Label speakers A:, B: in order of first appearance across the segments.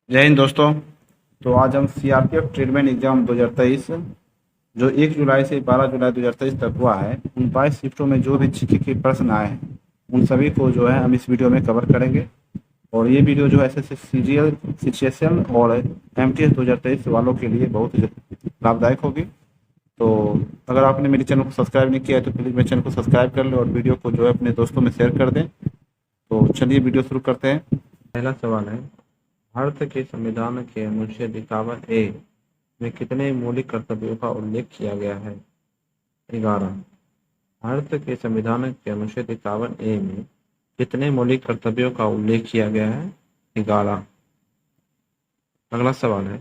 A: जय हिंद दोस्तों। तो आज हम सीआरपीएफ ट्रेडमैन एग्जाम 2023 जो 1 जुलाई से 12 जुलाई 2023 तक हुआ है, उन 22 शिफ्टों में जो भी जीके के प्रश्न आए हैं उन सभी को जो है हम इस वीडियो में कवर करेंगे। और ये वीडियो जो है एसएससी सीजीएल, सीजीएल और एमटीएस 2023 वालों के लिए बहुत ही लाभदायक होगी। तो अगर आपने मेरे चैनल को सब्सक्राइब नहीं किया है तो प्लीज़ मेरे चैनल को सब्सक्राइब कर लें और वीडियो को जो है अपने दोस्तों में शेयर कर दें। तो चलिए वीडियो शुरू करते हैं। पहला सवाल है, भारत के संविधान के अनुच्छेद 51A में कितने मौलिक कर्तव्यों का उल्लेख किया गया है? 11। भारत के संविधान के अनुच्छेद 51A में कितने मौलिक कर्तव्यों का उल्लेख किया गया है? 11। अगला सवाल है,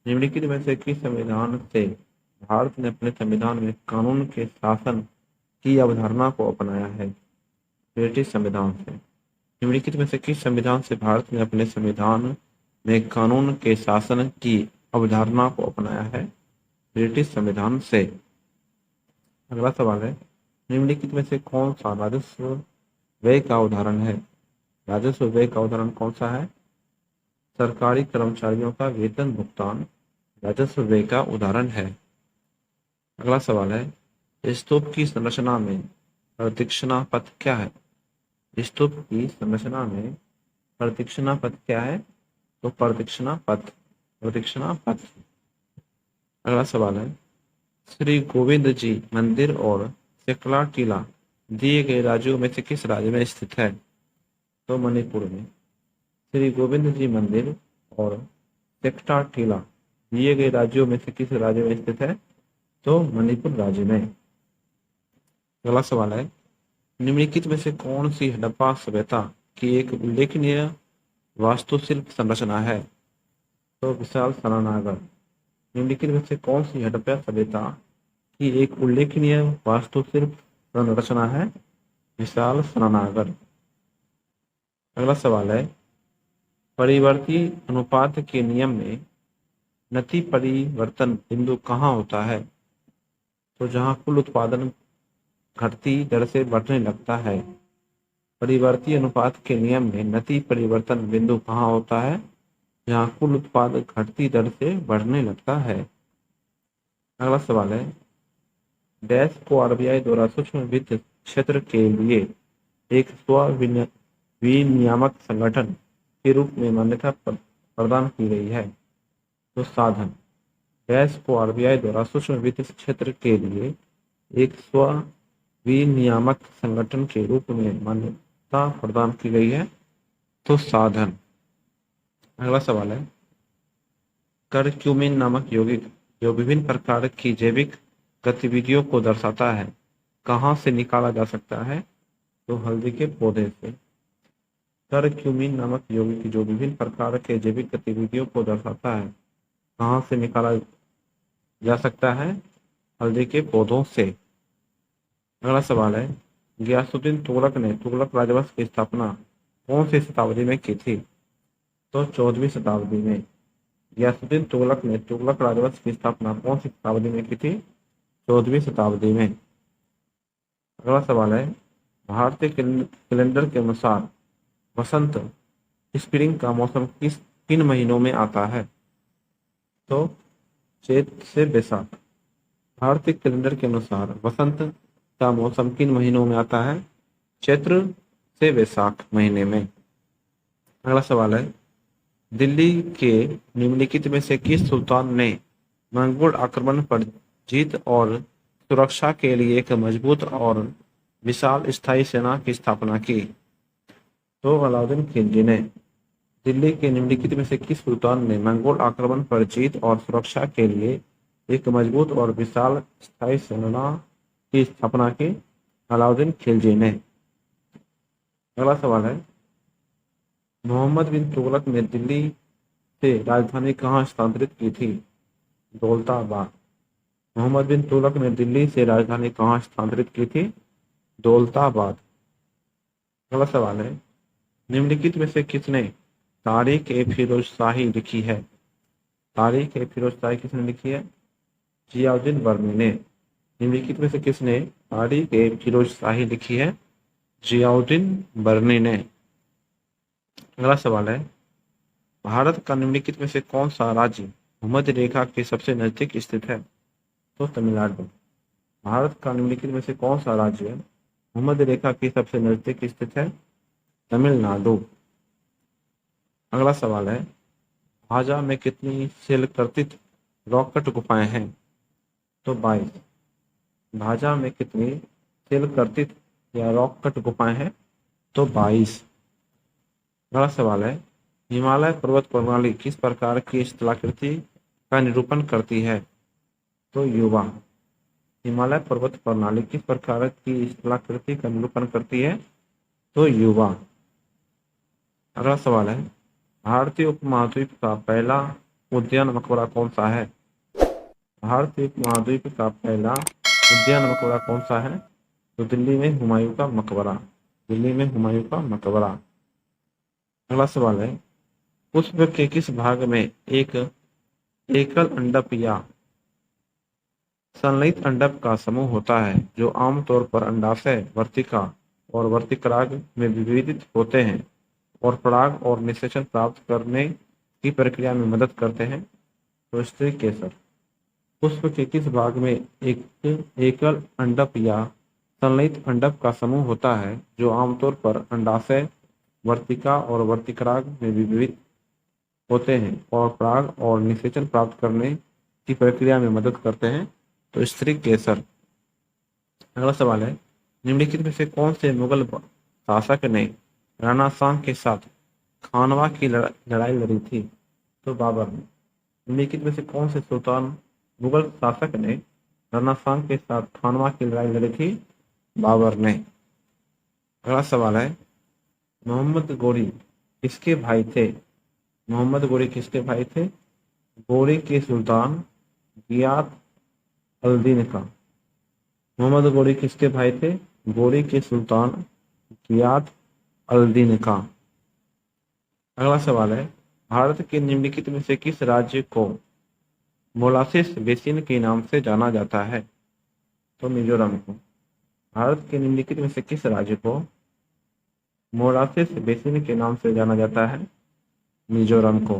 A: निम्नलिखित में से किस संविधान से भारत ने अपने संविधान में कानून के शासन की अवधारणा को अपनाया है? ब्रिटिश संविधान से। निम्नलिखित में से किस संविधान से भारत ने अपने संविधान में कानून के शासन की अवधारणा को अपनाया है? ब्रिटिश संविधान से। अगला सवाल है, निम्नलिखित में से कौन सा राजस्व व्यय का उदाहरण है? राजस्व व्यय का उदाहरण कौन सा है? सरकारी कर्मचारियों का वेतन भुगतान राजस्व व्यय का उदाहरण है। अगला सवाल है, स्तूप की संरचना में प्रदक्षिणा पथ क्या है? स्तूप की संरचना में प्रदक्षिणा पथ क्या है? तो प्रदक्षिणा पथ, प्रदक्षिणा पथ। अगला सवाल है, श्री गोविंद जी मंदिर और सेकला टीला दिए गए राज्यों में से किस राज्य में स्थित है? तो मणिपुर में। श्री गोविंद जी मंदिर और सेक्टा टीला दिए गए राज्यों में से किस राज्य में स्थित है? तो मणिपुर राज्य में। अगला सवाल है, निम्नलिखित में से कौन सी हड़प्पा सभ्यता की एक उल्लेखनीय वास्तुशिल्प संरचना है? तो विशाल सारनागर। निम्नलिखित में से कौन सी हड़प्पा सभ्यता की एक उल्लेखनीय वास्तुशिल्प संरचना है? विशाल सारनागर। अगला सवाल है, परिवर्ती अनुपात के नियम में नति परिवर्तन बिंदु कहाँ होता है? तो जहां कुल उत्पादन घटती दर से बढ़ने लगता है। परिवर्ती अनुपात के नियम में नति परिवर्तन बिंदु कहाँ होता है? जहां कुल उत्पादन घटती दर से बढ़ने लगता है। अगला सवाल है, डैश को आरबीआई द्वारा सूक्ष्म वित्त क्षेत्र के लिए एक स्व विनियामक संगठन के रूप में मान्यता प्रदान की गई है। तो साधन। डैश को आरबीआई द्वारा सूक्ष्म वित्त क्षेत्र के लिए एक स्व विनियामक संगठन के रूप में मान्यता प्रदान की गई है। तो साधन। अगला सवाल है, करक्यूमिन नामक यौगिक जो विभिन्न प्रकार की जैविक गतिविधियों को दर्शाता है कहाँ से निकाला जा सकता है? तो हल्दी के पौधे से। करक्यूमिन नामक यौगिक जो विभिन्न प्रकार के जैविक गतिविधियों को दर्शाता है कहाँ से निकाला जा सकता है? हल्दी के पौधों से। अगला सवाल है, गियासुद्दीन तुगलक ने तुगलक राजवंश की स्थापना कौन सी शताब्दी में की थी? तो 14वीं शताब्दी में। गियासुद्दीन तुगलक ने तुगलक राजवंश की स्थापना कौन सी शताब्दी में की थी? 14वीं शताब्दी में। अगला सवाल है, भारतीय कैलेंडर के अनुसार वसंत स्प्रिंग का मौसम किन महीनों में आता है? तो चैत से बैसाख। भारतीय कैलेंडर के अनुसार वसंत का मौसम किन महीनों में आता है? चैत्र से वैशाख महीने में। अगला सवाल है, दिल्ली के निम्नलिखित में से किस सुल्तान ने मंगोल आक्रमण पर जीत और सुरक्षा के लिए एक मजबूत और विशाल स्थायी सेना की स्थापना की? तो अलाउद्दीन खिलजी ने। दिल्ली के निम्नलिखित में से किस सुल्तान ने मंगोल आक्रमण पर जीत और सुरक्षा के लिए एक मजबूत और विशाल स्थायी सेना की स्थापना की? अलाउद्दीन खिलजी ने। अगला सवाल है, मोहम्मद बिन तुगलक ने दिल्ली से राजधानी कहाँ स्थानांतरित की थी? दौलताबाद। मोहम्मद बिन तुगलक ने दिल्ली से राजधानी कहाँ स्थानांतरित की थी? दौलताबाद। अगला सवाल है, निम्नलिखित में से किसने तारीख ए फिरोज शाही लिखी है? तारीख ए फिरोज शाही किसने लिखी है? जियाउद्दीन बर्नी ने। निम्नलिखित में से किसने तारीख ए फिरोज शाही लिखी है? जियाउद्दीन बर्नी ने। अगला सवाल है, भारत का निम्नलिखित में से कौन सा राज्य भूमध्य रेखा के सबसे नजदीक स्थित है? तो तमिलनाडु। भारत का निम्नलिखित में से कौन सा राज्य भूमध्य रेखा के सबसे नजदीक स्थित है? तमिलनाडु। अगला सवाल है, भाजा में कितनी सेल कर्तित रॉकेट गुफाएं हैं? तो 22। भाजा में कितनी सेल कर्तित या रॉकेट गुफाएं हैं? तो 22। अगला सवाल है, हिमालय पर्वत प्रणाली किस प्रकार की स्थलाकृति का निरूपण करती है? तो युवा। हिमालय पर्वत प्रणाली किस प्रकार की स्थलाकृति का निरूपण करती है? तो युवा। अगला सवाल है, भारतीय उपमहाद्वीप का पहला उद्यान मकबरा कौन सा है? भारतीय उपमहाद्वीप का पहला उद्यान मकबरा कौन सा है? तो दिल्ली में हुमायूं का मकबरा। दिल्ली में हुमायूं का मकबरा। अगला सवाल है, पुष्प के किस भाग में एक एकल अंडप या संलयित अंडप का समूह होता है जो आमतौर पर अंडाशय, वर्तिका और वर्तिकाग्र में विभेदित होते हैं और पराग और निषेचन प्राप्त करने की प्रक्रिया में मदद करते हैं? तो स्त्री केसर। पुष्प के किस भाग में एक एकल अंडप या संलयित अंडप का समूह होता है जो आमतौर पर अंडाशय, वर्तिका और वर्तिकाग्र में विभेदित होते हैं और पराग और निषेचन प्राप्त करने की प्रक्रिया में मदद करते हैं? तो स्त्री केसर। अगला सवाल है, निम्नलिखित में से कौन से मुगल शासक ने राणा सांग के साथ खानवा की लड़ाई लड़ी थी? तो बाबर ने। निम्नलिखित में से कौन से सुल्तान मुगल शासक ने राणा सांग के साथ खानवा की लड़ाई लड़ी थी? बाबर ने। अगला सवाल है, मोहम्मद गोरी किसके भाई थे? मोहम्मद गोरी किसके भाई थे? गोरी के सुल्तान गियाथ अल-दीन का। मोहम्मद गोरी किसके भाई थे? गोरी के सुल्तान गियाथ अल-दीन का। अगला सवाल है, भारत के निम्नलिखित में से किस राज्य को मोलासिस बेसिन के नाम से जाना जाता है? तो मिजोरम को। भारत के निम्नलिखित में से किस राज्य को मोलासिस बेसिन के नाम से जाना जाता है? मिजोरम को।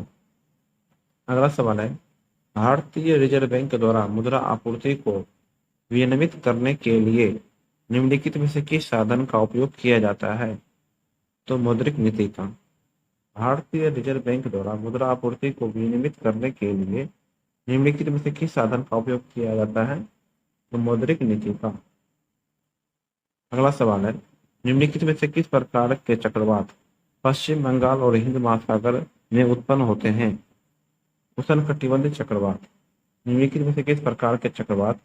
A: अगला सवाल है, भारतीय रिजर्व बैंक द्वारा मुद्रा आपूर्ति को विनियमित करने के लिए निम्नलिखित में से किस साधन का उपयोग किया जाता है? तो मौद्रिक नीति का। भारतीय रिजर्व बैंक द्वारा मुद्रा आपूर्ति को विनियमित करने के लिए निम्नलिखित में से किस साधन का उपयोग किया जाता है? तो मौद्रिक नीति का। अगला सवाल है, निम्नलिखित में से किस प्रकार के चक्रवात पश्चिम बंगाल और हिंद महासागर में उत्पन्न होते हैं? उष्णकटिबंधीय चक्रवात। निम्नलिखित में से किस प्रकार के चक्रवात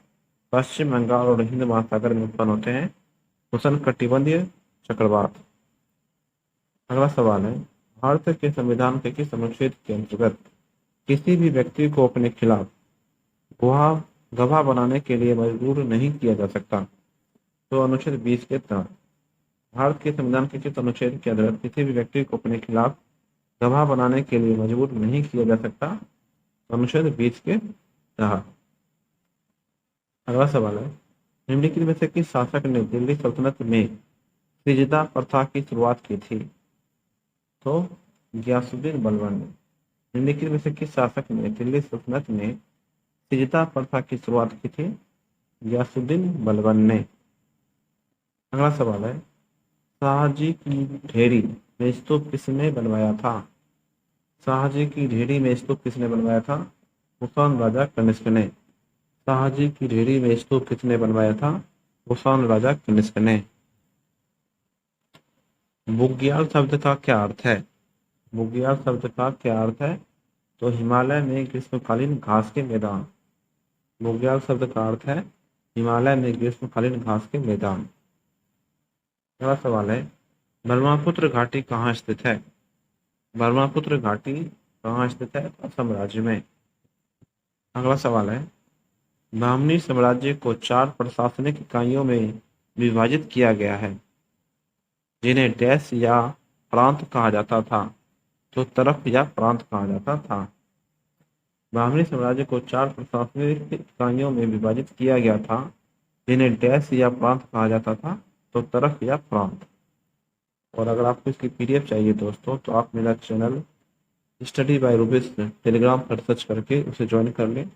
A: पश्चिम बंगाल और हिंद महासागर में उत्पन्न होते हैं? उष्णकटिबंधीय चक्रवात। अगला सवाल है, भारत के संविधान के किस अनुच्छेद के अंतर्गत किसी भी व्यक्ति को अपने खिलाफ गवाह बनाने के लिए मजबूर नहीं किया जा सकता? तो अनुच्छेद 20 के तहत। भारत के संविधान के किस अनुच्छेद के अंतर्गत किसी भी व्यक्ति को अपने खिलाफ गवाह बनाने के लिए मजबूर नहीं किया जा सकता? अनुच्छेद 20 के तहत। अगला सवाल है, निम्नलिखित में से किस शासक ने दिल्ली सल्तनत में सिजदा प्रथा की शुरुआत की थी? तो गियासुद्दीन बलबन ने। निम्नलिखित में से किस शासक ने दिल्ली सल्तनत में सिजदा प्रथा की शुरुआत की थी? गियासुद्दीन बलबन ने। अगला सवाल है, शाहजी की ढेरी में स्तूप किसने बनवाया था? शाहजी की ढेरी में स्तूप किसने बनवाया था? कुषाण राजा कनिष्क ने। शाहजी की ढेरी में स्तूप किसने बनवाया था? कुषाण राजा कनिष्क ने। बुग्याल शब्द का क्या अर्थ है? बुग्याल शब्द का क्या अर्थ है? तो हिमालय में ग्रीष्मकालीन घास के मैदान। बुग्याल शब्द का अर्थ है हिमालय में ग्रीष्मकालीन घास के मैदान। अगला सवाल है, ब्रह्मपुत्र घाटी कहाँ स्थित है? ब्रह्मपुत्र घाटी कहाँ स्थित है? असम राज्य में। अगला सवाल है, बहमनी साम्राज्य को 4 प्रशासनिक इकाइयों में विभाजित किया गया है जिन्हें देश या प्रांत कहा जाता था? तो तरफ या प्रांत कहा जाता था। बहमनी साम्राज्य को 4 प्रशासनिक इकाइयों में विभाजित किया गया था जिन्हें देश या प्रांत कहा जाता था? तो तरफ या प्रांत। और अगर आपको इसकी पीडीएफ चाहिए दोस्तों तो आप मेरा चैनल
B: स्टडी बाय रूबिस टेलीग्राम पर सर्च करके उसे ज्वाइन कर लें।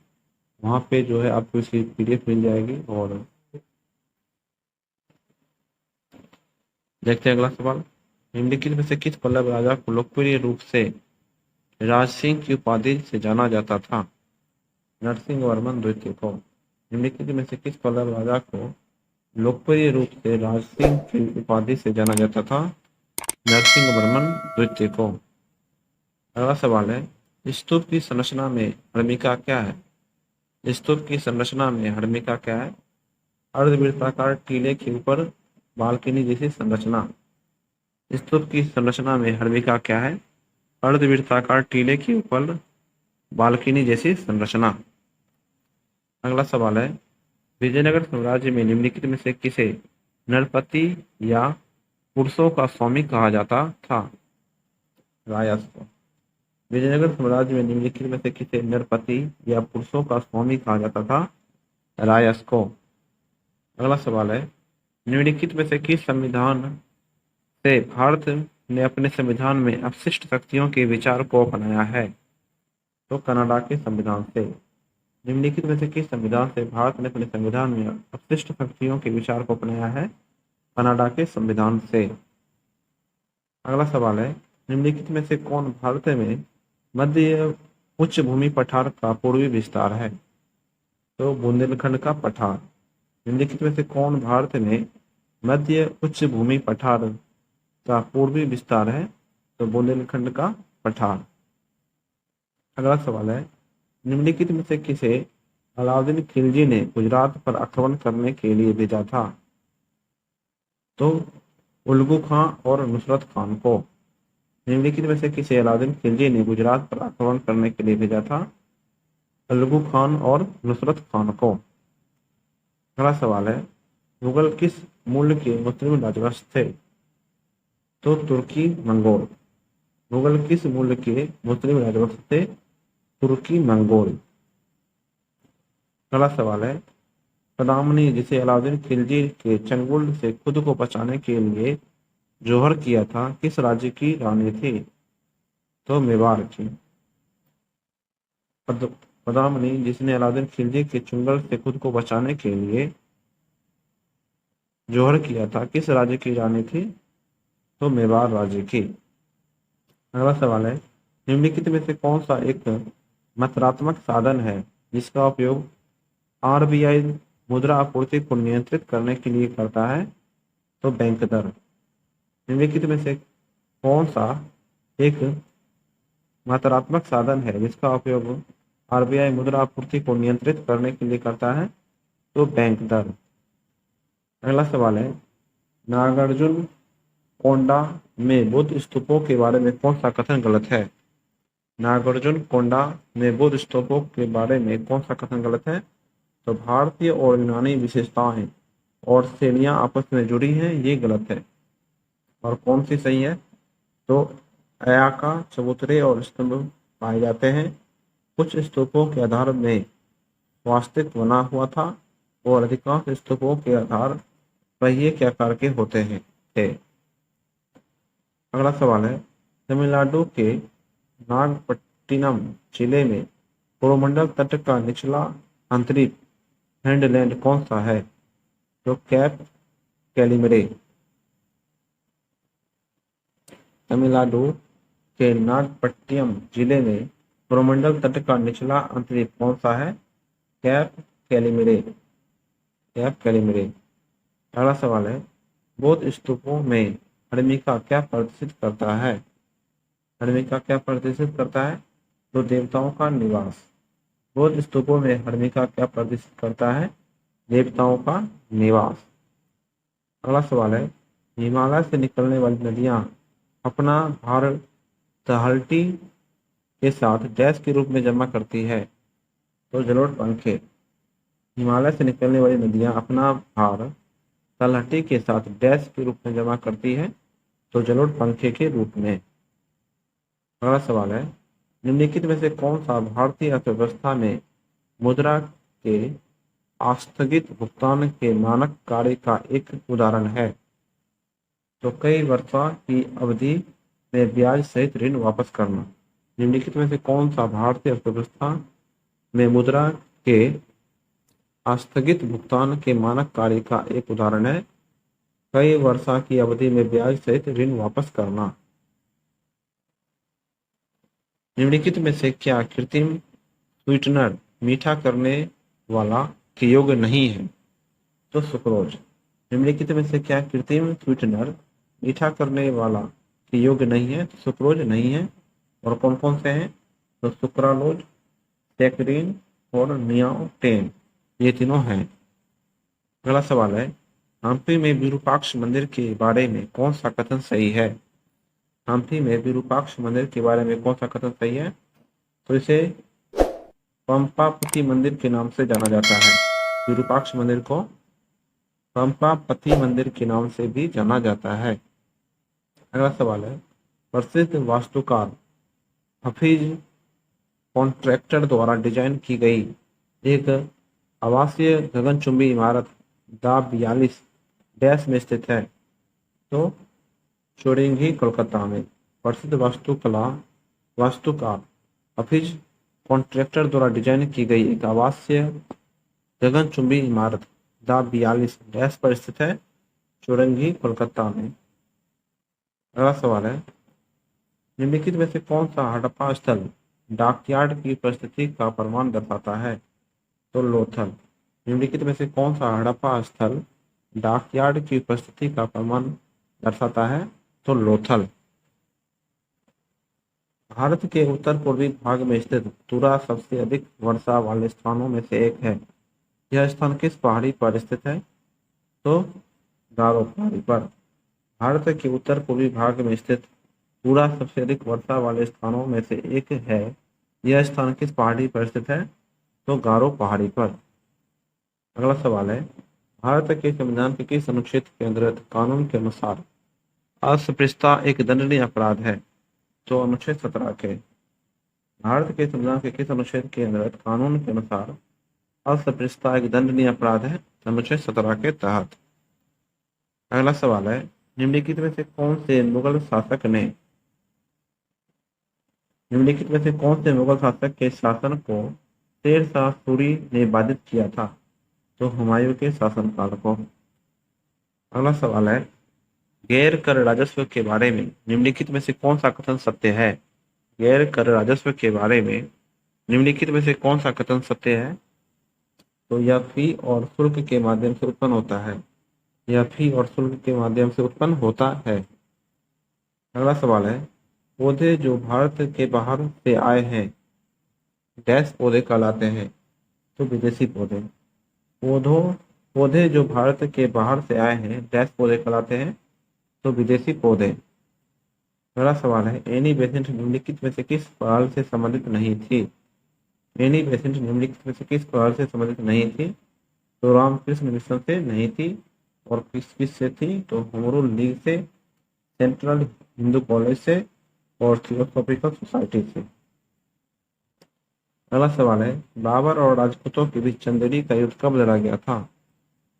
B: वहाँ पे जो है आपको इसकी पीडीएफ मिल जाएगी। और देखते हैं अगला सवाल। निम्नलिखित में से किस पल्लव राजा को लोकप्रिय रूप से राज सिंह की उपाधि से जाना जाता था? नरसिंह वर्मन द्वितीय को। निम्नलिखित में से किस पल्लव राजा को लोकप्रिय रूप से राज सिंह की उपाधि से जाना जाता था? नरसिंह वर्मन द्वितीय को। अगला सवाल है, स्तूप की संरचना में हर्मिका क्या है? स्तूप की संरचना में हर्मिका क्या है? अर्धवृत्ताकार टीले के ऊपर बालकनी जैसी संरचना। स्तूप की संरचना में हर्मिका क्या है? अर्धवृत्ताकार टीले के ऊपर बालकनी जैसी संरचना। अगला सवाल है, विजयनगर साम्राज्य में निम्नलिखित में से किसे नरपति या पुरुषों का स्वामी कहा जाता था? रायस्क। विजयनगर साम्राज्य में निम्नलिखित में से किसे नरपति या पुरुषों का स्वामी कहा जाता था? रायस्को। अगला सवाल है, निम्नलिखित में से किस संविधान से भारत ने अपने संविधान में अपशिष्ट शक्तियों के विचार को अपनाया है? तो कनाडा के संविधान से। निम्नलिखित में से किस संविधान से भारत ने अपने संविधान में अपशिष्ट शक्तियों के विचार को अपनाया है? कनाडा के संविधान से। अगला सवाल है, निम्नलिखित में से कौन भारत में मध्य उच्च भूमि पठार का पूर्वी विस्तार है? तो बुंदेलखंड का पठार। निम्नलिखित में से कौन भारत में मध्य उच्च भूमि पठार का पूर्वी विस्तार है? तो बुंदेलखंड का पठार। अगला सवाल है, निम्नलिखित में से किसे अलाउद्दीन खिलजी ने गुजरात पर आक्रमण करने के लिए भेजा था? तो उल्गू खां और नुसरत खान को। निम्नलिखित में से किसे अलाउद्दीन खिलजी ने गुजरात पर आक्रमण करने के लिए भेजा था? उल्गू खान और नुसरत खान को। अगला सवाल है, मुगल किस मूल के मुस्लिम राजवंश थे? तो तुर्की मंगोल। मुगल किस मूल के मुस्लिम राजवंश थे? तुर्की मंगोल। अगला सवाल है, बदामनी जिसे अलाउद्दीन खिलजी के चंगुल से खुद को बचाने के लिए जोहर किया था, किस राज्य की रानी थी? तो मेवाड़ की। बदामनी जिसने अलाउद्दीन खिलजी के चंगुल से खुद को बचाने के लिए जोहर किया था, किस राज्य की रानी थी? तो मेवाड़ राज्य की। अगला सवाल है, निम्नलिखित में से कौन सा एक मात्रात्मक साधन है जिसका उपयोग आरबीआई मुद्रा आपूर्ति को नियंत्रित करने के लिए करता है? तो बैंक दर। निम्नलिखित में से कौन सा एक मात्रात्मक साधन है जिसका उपयोग आरबीआई मुद्रा आपूर्ति को नियंत्रित करने के लिए करता है? तो बैंक दर। अगला सवाल है, नागार्जुन कोंडा में बुद्ध स्तूपों के बारे में कौन सा कथन गलत है? नागार्जुन कोंडा में बुद्ध स्तूपों के बारे में कौन सा कथन गलत है? तो भारतीय और यूनानी विशेषताएं और शैलियां आपस में जुड़ी हैं, ये गलत है। और कौन सी सही है? तो आयताकार चबूतरे और स्तंभ पाए जाते हैं। कुछ स्तूपों के आधार में वास्तविक बना हुआ था और अधिकांश स्तूपों के आधार पहिए के आकार के होते हैं थे। अगला सवाल है, तमिलनाडु के नागपट्टिनम जिले में कोरोमंडल तट का निचला आंतरिक हैंडलैंड कौन सा है? तो कैप कैलिमरे। तमिलनाडु के नागपट्टिनम जिले में कोरोमंडल तट का निचला आंतरिक कौन सा है? कैप कैलिमरे। कैप कैलिमरे। अगला सवाल है, बौद्ध स्तूपों में हर्मिका क्या प्रदर्शित करता है? हर्मिका क्या प्रदर्शित करता है? तो देवताओं का निवास। बौद्ध स्तूपों में हर्मिका क्या प्रदर्शित करता है? देवताओं का निवास। अगला सवाल है, हिमालय से निकलने वाली नदियां अपना भार तलहटी के साथ डैश के रूप में जमा करती है? तो जलोढ़ पंखे। हिमालय से निकलने वाली नदियां अपना भार तलहटी के साथ डैश के रूप में जमा करती है? तो जलोढ़ पंखे के रूप में। अगला सवाल है, निम्नलिखित में से कौन सा भारतीय अर्थव्यवस्था में मुद्रा के आस्थगित भुगतान के मानक कार्य का एक उदाहरण है? तो कई वर्षों की अवधि में ब्याज सहित ऋण वापस करना। निम्नलिखित में से कौन सा भारतीय अर्थव्यवस्था में मुद्रा के आस्थगित भुगतान के मानक कार्य का एक उदाहरण है? कई वर्षों की अवधि में ब्याज सहित ऋण वापस करना। निम्नलिखित में से क्या कृत्रिम स्वीटनर मीठा करने वाला के योग्य नहीं है? तो सुक्रोज। निम्नलिखित में से क्या कृत्रिम स्वीटनर मीठा करने वाला के योग्य नहीं है? तो सुक्रोज नहीं है। और कौन कौन से हैं? तो सुक्रालोज, सैकरीन और नियोटेन, ये तीनों हैं। अगला सवाल है, हम्पी में विरूपाक्ष मंदिर के बारे में कौन सा कथन सही है? हम्पी में विरूपाक्ष मंदिर के बारे में कौन सा कथन सही है? तो इसे पंपापति मंदिर के नाम से जाना जाता है। विरूपाक्ष मंदिर को पंपापति मंदिर के नाम से भी जाना जाता है। अगला सवाल है, प्रसिद्ध वास्तुकार हफीज कॉन्ट्रैक्टर द्वारा डिजाइन की गई एक आवासीय गगनचुंबी इमारत द 42 डैश में स्थित है? तो चौरंगी, कोलकाता में। प्रसिद्ध वास्तुकार हफीज कॉन्ट्रैक्टर द्वारा डिजाइन की गई एक आवासीय गगनचुंबी इमारत द 42 डैश पर स्थित है, चौरंगी, कोलकाता में। अगला सवाल है, निम्नलिखित में से कौन सा हड़प्पा स्थल डॉकयार्ड की परिस्थिति का प्रमाण दर्शाता है? तो लोथल। निम्नलिखित में से कौन सा हड़प्पा स्थल डॉकयार्ड की परिस्थिति का प्रमाण दर्शाता है? तो लोथल। भारत के उत्तर पूर्वी भाग में स्थित तुरा सबसे अधिक वर्षा वाले स्थानों में से एक है। यह स्थान किस पहाड़ी पर स्थित है? तो गारो पहाड़ी पर। भारत के उत्तर पूर्वी भाग में स्थित तुरा सबसे अधिक वर्षा वाले स्थानों में से एक है। यह स्थान किस पहाड़ी पर स्थित है? तो गारो पहाड़ी पर। अगला सवाल है, भारत के संविधान के किस अनुच्छेद के अंतर्गत कानून के अनुसार अस्पृश्यता एक दंडनीय अपराध है? तो अनुच्छेद 17 के। भारत के संविधान के किस अनुच्छेद के अंतर्गत कानून के अनुसार अस्पृश्यता एक दंडनीय अपराध है? अनुच्छेद 17 के तहत। अगला सवाल है, निम्नलिखित में से कौन से मुगल शासक के शासन को शेर शाह सूरी ने बाधित किया था? तो हुमायूं के शासनकाल को। अगला सवाल है, गैर कर राजस्व के बारे में निम्नलिखित में से कौन सा कथन सत्य है? गैर कर राजस्व के बारे में निम्नलिखित में से कौन सा कथन सत्य है? तो यह फी और शुल्क के माध्यम से उत्पन्न होता है। यह फी और शुल्क के माध्यम से उत्पन्न होता है। अगला सवाल है, पौधे जो भारत के बाहर से आए हैं डैश पौधे कहलाते हैं? तो विदेशी पौधे। पौधे जो भारत के बाहर से आए हैं डैश पौधे कहलाते हैं? तो विदेशी पौधे। अगला सवाल है, एनी बेसेंट निम्नलिखित में से किस पहल से संबंधित नहीं थी? एनी बेसेंट निम्नलिखित में से किस पहल से संबंधित नहीं थी? तो रामकृष्ण मिशन से नहीं थी। और किस से थी? तो होमरूल लीग से, सेंट्रल हिंदू कॉलेज से और थियोसॉफिकल सोसाइटी से। अगला सवाल है, बाबर और राजपूतों के बीच चंदेरी का युद्ध कब लड़ा गया था?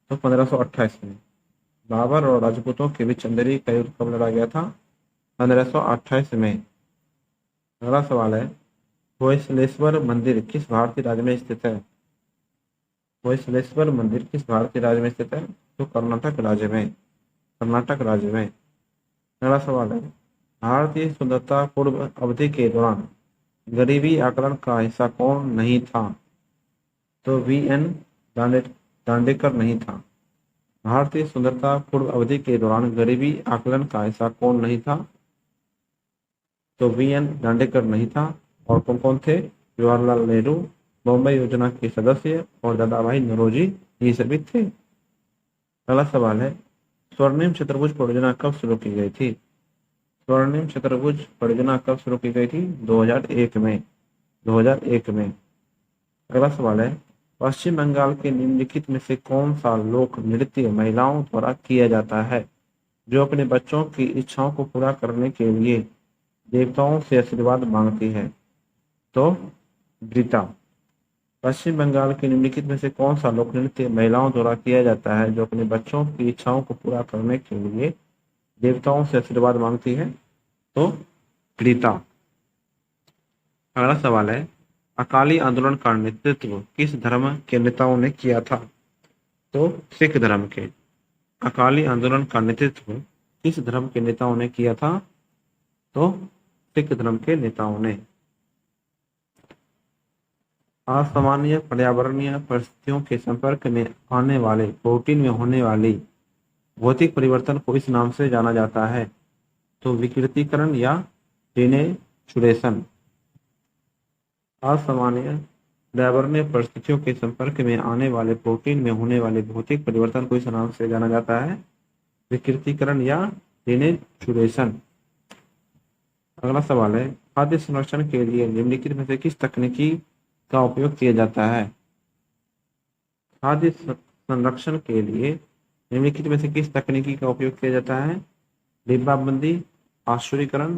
B: तो 1528 में। बाबर और राजपूतों के बीच चंदेरी का युद्ध कब लड़ा गया था? 1528 में। अगला सवाल है, होयसलेश्वर मंदिर किस भारतीय राज्य में स्थित है? होयसलेश्वर मंदिर किस भारतीय राज्य में स्थित है? तो कर्नाटक राज्य में। कर्नाटक राज्य में। अगला सवाल है, भारतीय स्वतंत्रता पूर्व अवधि के दौरान गरीबी आकलन का हिस्सा कौन नहीं था? तो वीएन दांडेकर नहीं था। भारतीय स्वतंत्रता पूर्व अवधि के दौरान गरीबी आकलन का हिस्सा कौन नहीं था? तो वीएन दांडेकर नहीं था। और कौन कौन थे? जवाहरलाल नेहरू, बॉम्बे योजना के सदस्य और दादाभाई नौरोजी, ये सभी थे। अगला सवाल है, स्वर्णिम चतुर्भुज परियोजना कब शुरू की गई थी? स्वर्णिम चतुर्भुज परियोजना कब शुरू की गई थी? 2001 में। 2001 में। अगला सवाल है, पश्चिम बंगाल के निम्नलिखित में से कौन सा लोक नृत्य महिलाओं द्वारा किया जाता है जो अपने बच्चों की इच्छाओं को पूरा करने के लिए देवताओं से आशीर्वाद मांगती है? तो गीता। पश्चिम बंगाल के निम्नलिखित में से कौन सा लोक नृत्य महिलाओं द्वारा किया जाता है जो अपने बच्चों की इच्छाओं को पूरा करने के लिए देवताओं से आशीर्वाद मांगती है? तो गीता। अगला सवाल है, अकाली आंदोलन का नेतृत्व किस धर्म के नेताओं ने किया था? तो सिख धर्म के। अकाली आंदोलन का नेतृत्व किस धर्म के नेताओं ने किया था? तो सिख धर्म के नेताओं ने। असामान्य पर्यावरणीय परिस्थितियों के संपर्क में आने वाले प्रोटीन में होने वाली भौतिक परिवर्तन को इस नाम से जाना जाता है। तो विकृतीकरण या डिनेचुरेशन। असामान्य पर्यावरणीय परिस्थितियों के संपर्क में आने वाले प्रोटीन में होने वाले भौतिक परिवर्तन को इस नाम से जाना जाता है, विकृतीकरण या डिनेचुरेशन। अगला सवाल है, खाद्य संरक्षण के लिए निम्नलिखित में से किस तकनीकी का उपयोग किया जाता है? खाद्य संरक्षण के लिए निम्नलिखित में से किस तकनीकी का उपयोग किया जाता है? डिब्बाबंदी, पार्श्वीकरण,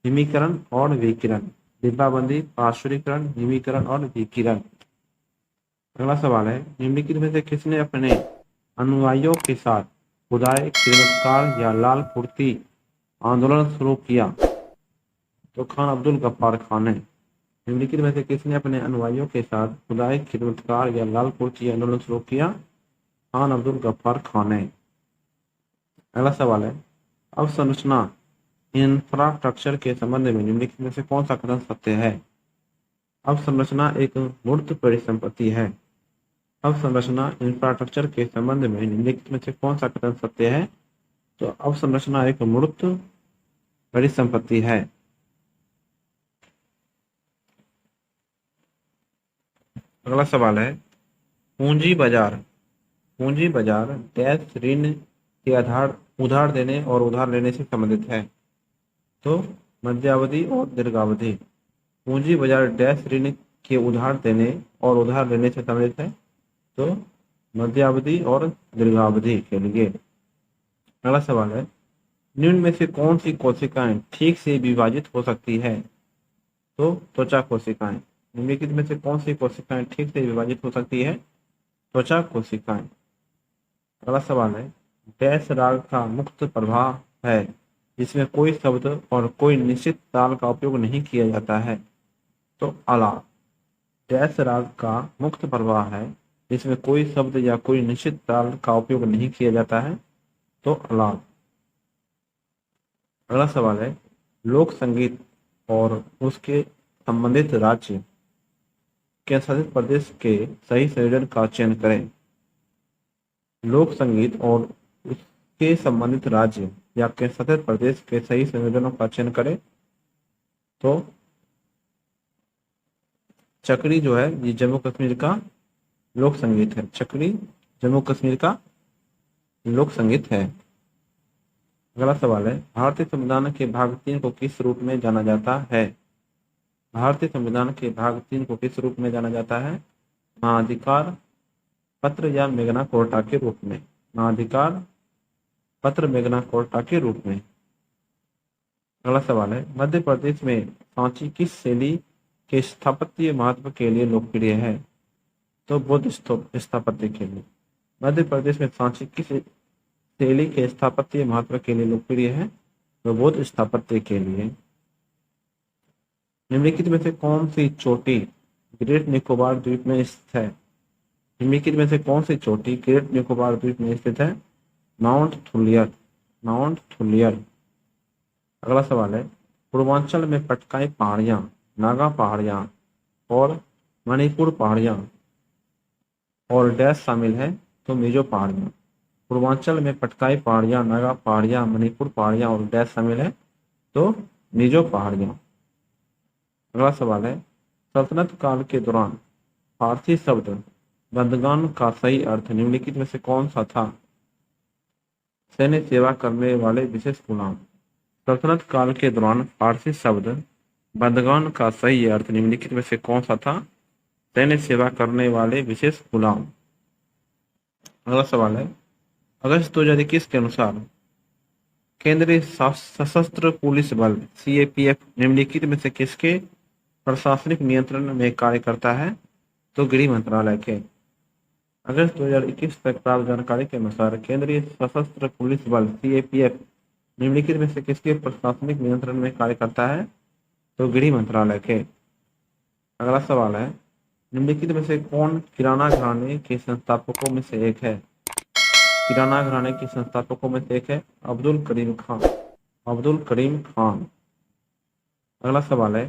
B: हिमीकरण और विकिरण। डिब्बाबंदी, पार्श्वीकरण, हिमीकरण और विकिरण। अगला सवाल है, निम्नलिखित में से किसने अपने अनुयायियों के साथ खुदाई किरणोत्सार या लाल पूर्ति आंदोलन शुरू किया? तो खान अब्दुल गफ्फार खान ने। निम्नलिखित में से किसने अपने अनुयायियों के साथ खुदाई किरणोत्सार या लाल पूर्ति आंदोलन शुरू किया? खान अब्दुल गफ्फार खान ने। अगला सवाल है, अवसंरचना इंफ्रास्ट्रक्चर के संबंध में निम्नलिखित में से कौन सा कथन सत्य है? अवसंरचना एक मूर्त परिसंपत्ति है। अवसंरचना इंफ्रास्ट्रक्चर के संबंध में निम्नलिखित में से कौन सा कथन सत्य है? तो अवसंरचना एक मूर्त परिसंपत्ति है। अगला सवाल है, पूंजी बाजार डैश ऋण के उधार देने और उधार लेने से संबंधित है। तो मध्यावधि और दीर्घावधि। पूंजी बाजार डैश ऋण के उधार देने और उधार लेने से संबंधित है। तो मध्यावधि और दीर्घावधि के लिए। अगला सवाल है, निम्न में से कौन सी कोशिकाएं ठीक से विभाजित हो सकती है? तो त्वचा कोशिकाएं। निम्नलिखित में से कौन सी कोशिकाएं ठीक से विभाजित हो सकती है? त्वचा कोशिकाएं। अगला सवाल है, डैश राग का मुक्त प्रवाह है जिसमें कोई शब्द और कोई निश्चित ताल का उपयोग नहीं किया जाता है। तो आलाप। डैश राग का मुक्त प्रवाह है जिसमें कोई शब्द या कोई निश्चित ताल का उपयोग नहीं किया जाता है। तो आलाप। अगला सवाल है, लोक संगीत और उसके संबंधित राज्य केंद्रशासित प्रदेश के सही संयोजन का चयन करें। लोक संगीत और उसके संबंधित राज्य या केंद्रशासित प्रदेश के सही संयोजनों का चयन करें। तो चकड़ी जो है ये जम्मू कश्मीर का लोक संगीत है। चकड़ी जम्मू कश्मीर का लोक संगीत है। अगला सवाल है, भारतीय संविधान के भाग 3 को किस रूप में जाना जाता है? भारतीय संविधान के भाग 3 को किस रूप में जाना जाता है? महाधिकार पत्र या मेगना कोर्टा के रूप में। महाधिकार पत्र मेगना कोर्टा के रूप में। अगला सवाल है, मध्य प्रदेश में सांची किस शैली के स्थापत्य महत्व के लिए लोकप्रिय है? तो बौद्ध स्थापत्य के लिए। मध्य प्रदेश में सांची किस शैली के स्थापत्य महत्व के लिए लोकप्रिय है? तो बौद्ध स्थापत्य के लिए। निम्नलिखित में से कौन सी चोटी ग्रेट निकोबार द्वीप में स्थित है? निम्नलिखित में से कौन सी चोटी ग्रेट निकोबार द्वीप में स्थित है? Mount Thuillier. Mount Thuillier. अगला सवाल है, पूर्वांचल में पटकाई पहाड़ियां, नागा पहाड़ियां और मणिपुर पहाड़ियां और डैश शामिल है। तो मिजो पहाड़ियां। पूर्वांचल में पटकाई पहाड़ियां, नागा पहाड़ियां, मणिपुर पहाड़ियां और डैश शामिल है। तो मिजो पहाड़ियां। अगला सवाल है, सल्तनत काल के दौरान फारसी शब्द बंदगान का सही अर्थ निम्नलिखित में से कौन सा था? सैन्य सेवा करने वाले विशेष गुलाम। सल्तनत काल के दौरान फारसी शब्द बंदगान का सही अर्थ निम्नलिखित में से कौन सा था? सैन्य सेवा करने वाले विशेष गुलाम। अगला सवाल है, अगस्त 2021 के अनुसार केंद्रीय सशस्त्र पुलिस बल CAPF निम्नलिखित में से किसके प्रशासनिक नियंत्रण में कार्य करता है? तो गृह मंत्रालय के। अगस्त 2021 तक प्राप्त जानकारी के अनुसार केंद्रीय सशस्त्र पुलिस बल CAPF निम्नलिखित में से किसके प्रशासनिक नियंत्रण में कार्य करता है? तो गृह मंत्रालय के। अगला सवाल है, निम्नलिखित में से कौन किराना घराने के संस्थापकों में से एक है? किराना घराने के संस्थापकों में से एक है अब्दुल करीम खान। अब्दुल करीम खान। अगला सवाल है,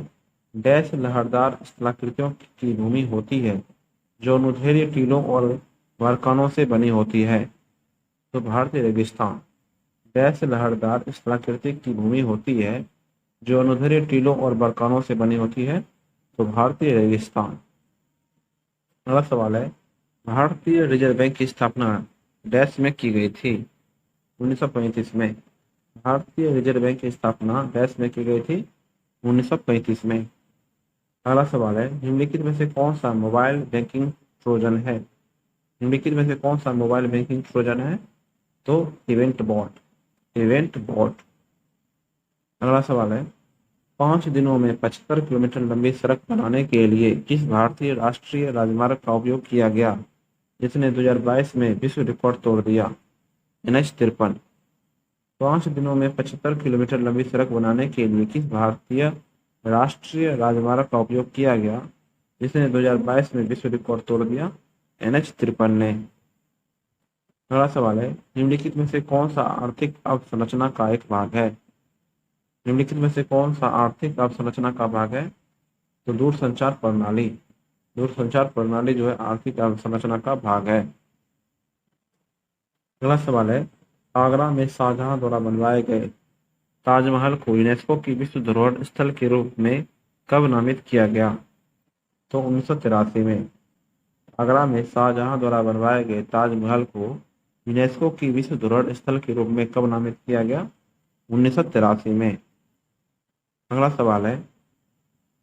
B: डैश लहरदार स्थलाकृतियों की भूमि होती है जो नुनहरे टीलों और बरखानों से बनी होती है? तो भारतीय रेगिस्तान। डैश लहरदार स्थलाकृति की भूमि होती है जो नुनहरे टीलों और बरखानों से बनी होती है? तो भारतीय रेगिस्तान। अगला सवाल है, भारतीय रिजर्व बैंक की स्थापना डैश में की गई थी? 1935 में। भारतीय रिजर्व बैंक की स्थापना डैश में की गई थी? 1935 में। अगला सवाल है, निम्नलिखित में से कौन सा मोबाइल बैंकिंग ट्रोजन है? निम्नलिखित में से कौन सा मोबाइल बैंकिंग ट्रोजन है? तो इवेंट बॉट। Event bot. अगला सवाल है, 5 दिनों में 75 किलोमीटर लंबी सड़क बनाने के लिए किस भारतीय राष्ट्रीय राजमार्ग का उपयोग किया गया जिसने 2022 में विश्व रिकॉर्ड तोड़ दिया? NH-53। 5 दिनों में 75 किलोमीटर लंबी सड़क बनाने के लिए किस भारतीय राष्ट्रीय राजमार्ग का उपयोग किया गया जिसने 2022 में विश्व रिकॉर्ड तोड़ दिया? NH-53 ने। अगला सवाल है, निम्नलिखित में से कौन सा आर्थिक अवसंरचना का एक भाग है? निम्नलिखित में से कौन सा आर्थिक अवसंरचना का भाग है? तो दूरसंचार प्रणाली। दूरसंचार प्रणाली जो है आर्थिक अवसंरचना का भाग है। अगला सवाल है, आगरा में शाहजहां द्वारा बनवाए गए ताजमहल को यूनेस्को की विश्व धरोहर स्थल के रूप में कब नामित किया गया? तो 1983 में। आगरा में शाहजहां द्वारा बनवाए गए ताजमहल को यूनेस्को की विश्व धरोहर स्थल के रूप में कब नामित किया गया? 1983 में। अगला सवाल है,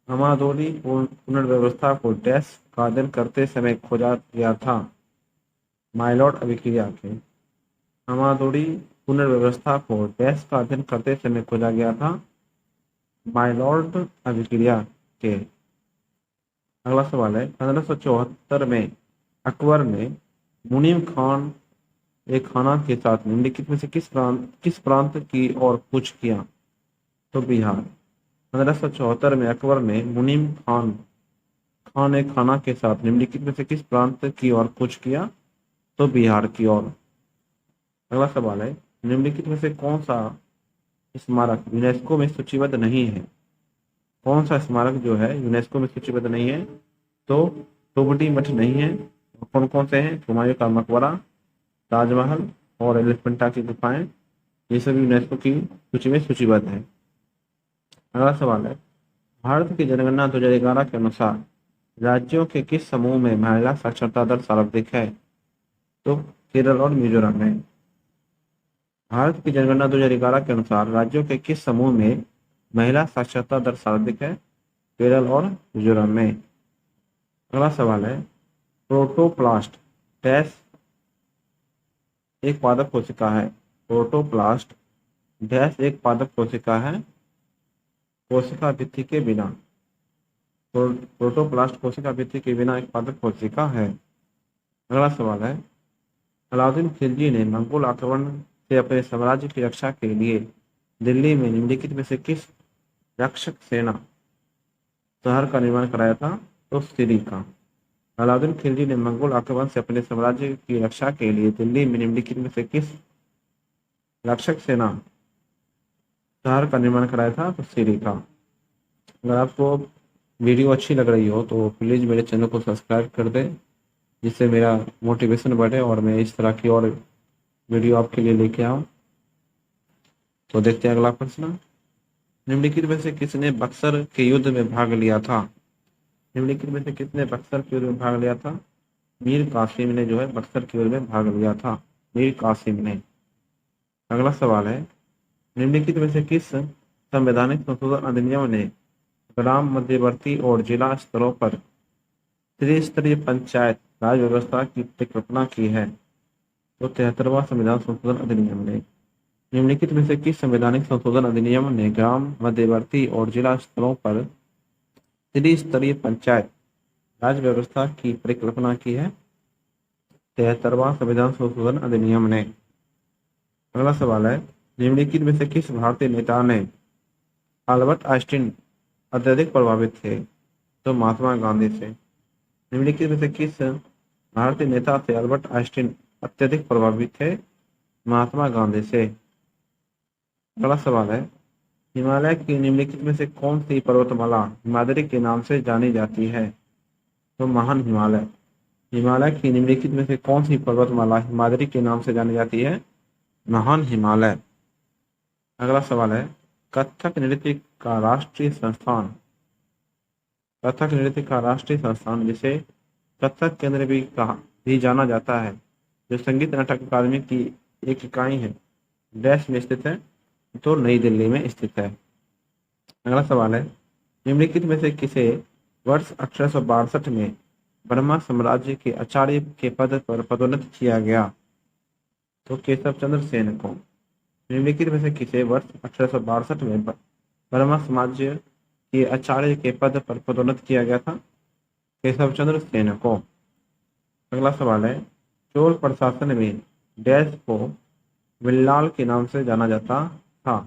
B: हमादोरी पुनर्व्यवस्था को डैश का अध्ययन करते समय खोजा गया था? माइलॉर्ड अभिक्रिया के। हमादोरी पुनर्व्यवस्था को डैश का अध्ययन करते समय खोजा गया था? माइलॉर्ड अभिक्रिया के। अगला सवाल है, 1574 में अकबर ने मुनीम खान एक खाना के साथ निम्नलिखित में से किस प्रांत की ओर कूच किया? तो बिहार। 1574 में अकबर ने मुनीम खान एक खाना के साथ निम्नलिखित में से किस प्रांत की ओर कूच किया? तो बिहार की ओर। अगला सवाल है, निम्नलिखित में से कौन सा स्मारक यूनेस्को में सूचीबद्ध नहीं है? कौन सा स्मारक जो है यूनेस्को में सूचीबद्ध नहीं है? तो टोबडी मठ नहीं है। कौन कौन से हैं? हुमायूं का मकबरा, ताजमहल और एलिफेंटा की गुफाएं, ये सभी यूनेस्को की सूची में सूचीबद्ध है। अगला सवाल है, भारत की जनगणना 2011 के अनुसार राज्यों के किस समूह में महिला साक्षरता दर सर्वाधिक है? तो केरल और मिजोरम में। भारत की जनगणना 2011 के अनुसार राज्यों के किस समूह में महिला साक्षरता दर सर्वाधिक है? केरल और मिजोरम में। अगला सवाल है, प्रोटोप्लास्ट डैश एक पादप कोशिका है? प्रोटोप्लास्ट डैश एक पादप कोशिका है कोशिका भित्ति के बिना। प्रोटोप्लास्ट कोशिका भित्ति के बिना एक पादप कोशिका है। अगला सवाल है, अलाउद्दीन खिलजी ने मंगोल आक्रमण से अपने साम्राज्य की रक्षा के लिए दिल्ली में निम्नलिखित में से किस रक्षक सेना शहर का निर्माण कराया था? तो सिरी का। अलाउद्दीन खिलजी ने मंगोल आक्रमण से अपने साम्राज्य की रक्षा के लिए दिल्ली में निम्नलिखित में से किस रक्षक सेना शहर का निर्माण कराया था? तो सिरी का। अगर आपको वीडियो अच्छी लग रही हो तो प्लीज़ मेरे चैनल को सब्सक्राइब कर दें, जिससे मेरा मोटिवेशन बढ़े और मैं इस तरह की और वीडियो आपके लिए लेके आऊँ। तो देखते हैं अगला प्रश्न, निम्नलिखित में से किसने बक्सर के युद्ध में भाग लिया था? निम्नलिखित में से किसने बक्सर के युद्ध में भाग लिया था? मीर कासिम ने जो है बक्सर के युद्ध में भाग लिया था। मीर कासिम ने। अगला सवाल है, निम्नलिखित में से किस संवैधानिक संशोधन अधिनियम ने ग्राम मध्यवर्ती और जिला स्तरों पर त्रिस्तरीय पंचायत राज व्यवस्था की परिकल्पना की है? तो 73वां संविधान संशोधन अधिनियम ने। निम्नलिखित में से किस संवैधानिक संशोधन अधिनियम ने ग्राम मध्यवर्ती और जिला स्तरों पर त्रिस्तरीय पंचायत राज व्यवस्था की परिकल्पना की है? 73वां संविधान संशोधन अधिनियम ने। अगला सवाल है, निम्नलिखित में से किस भारतीय नेता ने अल्बर्ट आइंस्टीन अत्यधिक प्रभावित थे? तो महात्मा गांधी से। निम्नलिखित में से किस भारतीय नेता से अल्बर्ट आइंस्टीन अत्यधिक प्रभावित थे? महात्मा गांधी से। अगला सवाल है, हिमालय की निम्नलिखित में से कौन सी पर्वतमाला हिमाद्री के नाम से जानी जाती है? तो महान हिमालय। हिमालय की निम्नलिखित में से कौन सी पर्वतमाला हिमाद्री के नाम से जानी जाती है? महान हिमालय। अगला सवाल है, कथक नृत्य का राष्ट्रीय संस्थान। कथक नृत्य का राष्ट्रीय संस्थान, जिसे कथक केंद्र भी जाना जाता है, जो संगीत नाटक अकादमी की एक इकाई है, डैश में स्थित है? तो नई दिल्ली में स्थित है। अगला सवाल है, निम्नलिखित में से किसे वर्ष 1862 में ब्रह्मा साम्राज्य के आचार्य के पद पर पदोन्नत किया गया? तो केशव चंद्र सेन को। निम्नलिखित में से किसे वर्ष 1862 में ब्रह्मा साम्राज्य के आचार्य के पद पर पदोन्नत किया गया था? केशव चंद्र सेन को। अगला सवाल है, चोल प्रशासन में डैश को विल्लाल के नाम से जाना जाता था?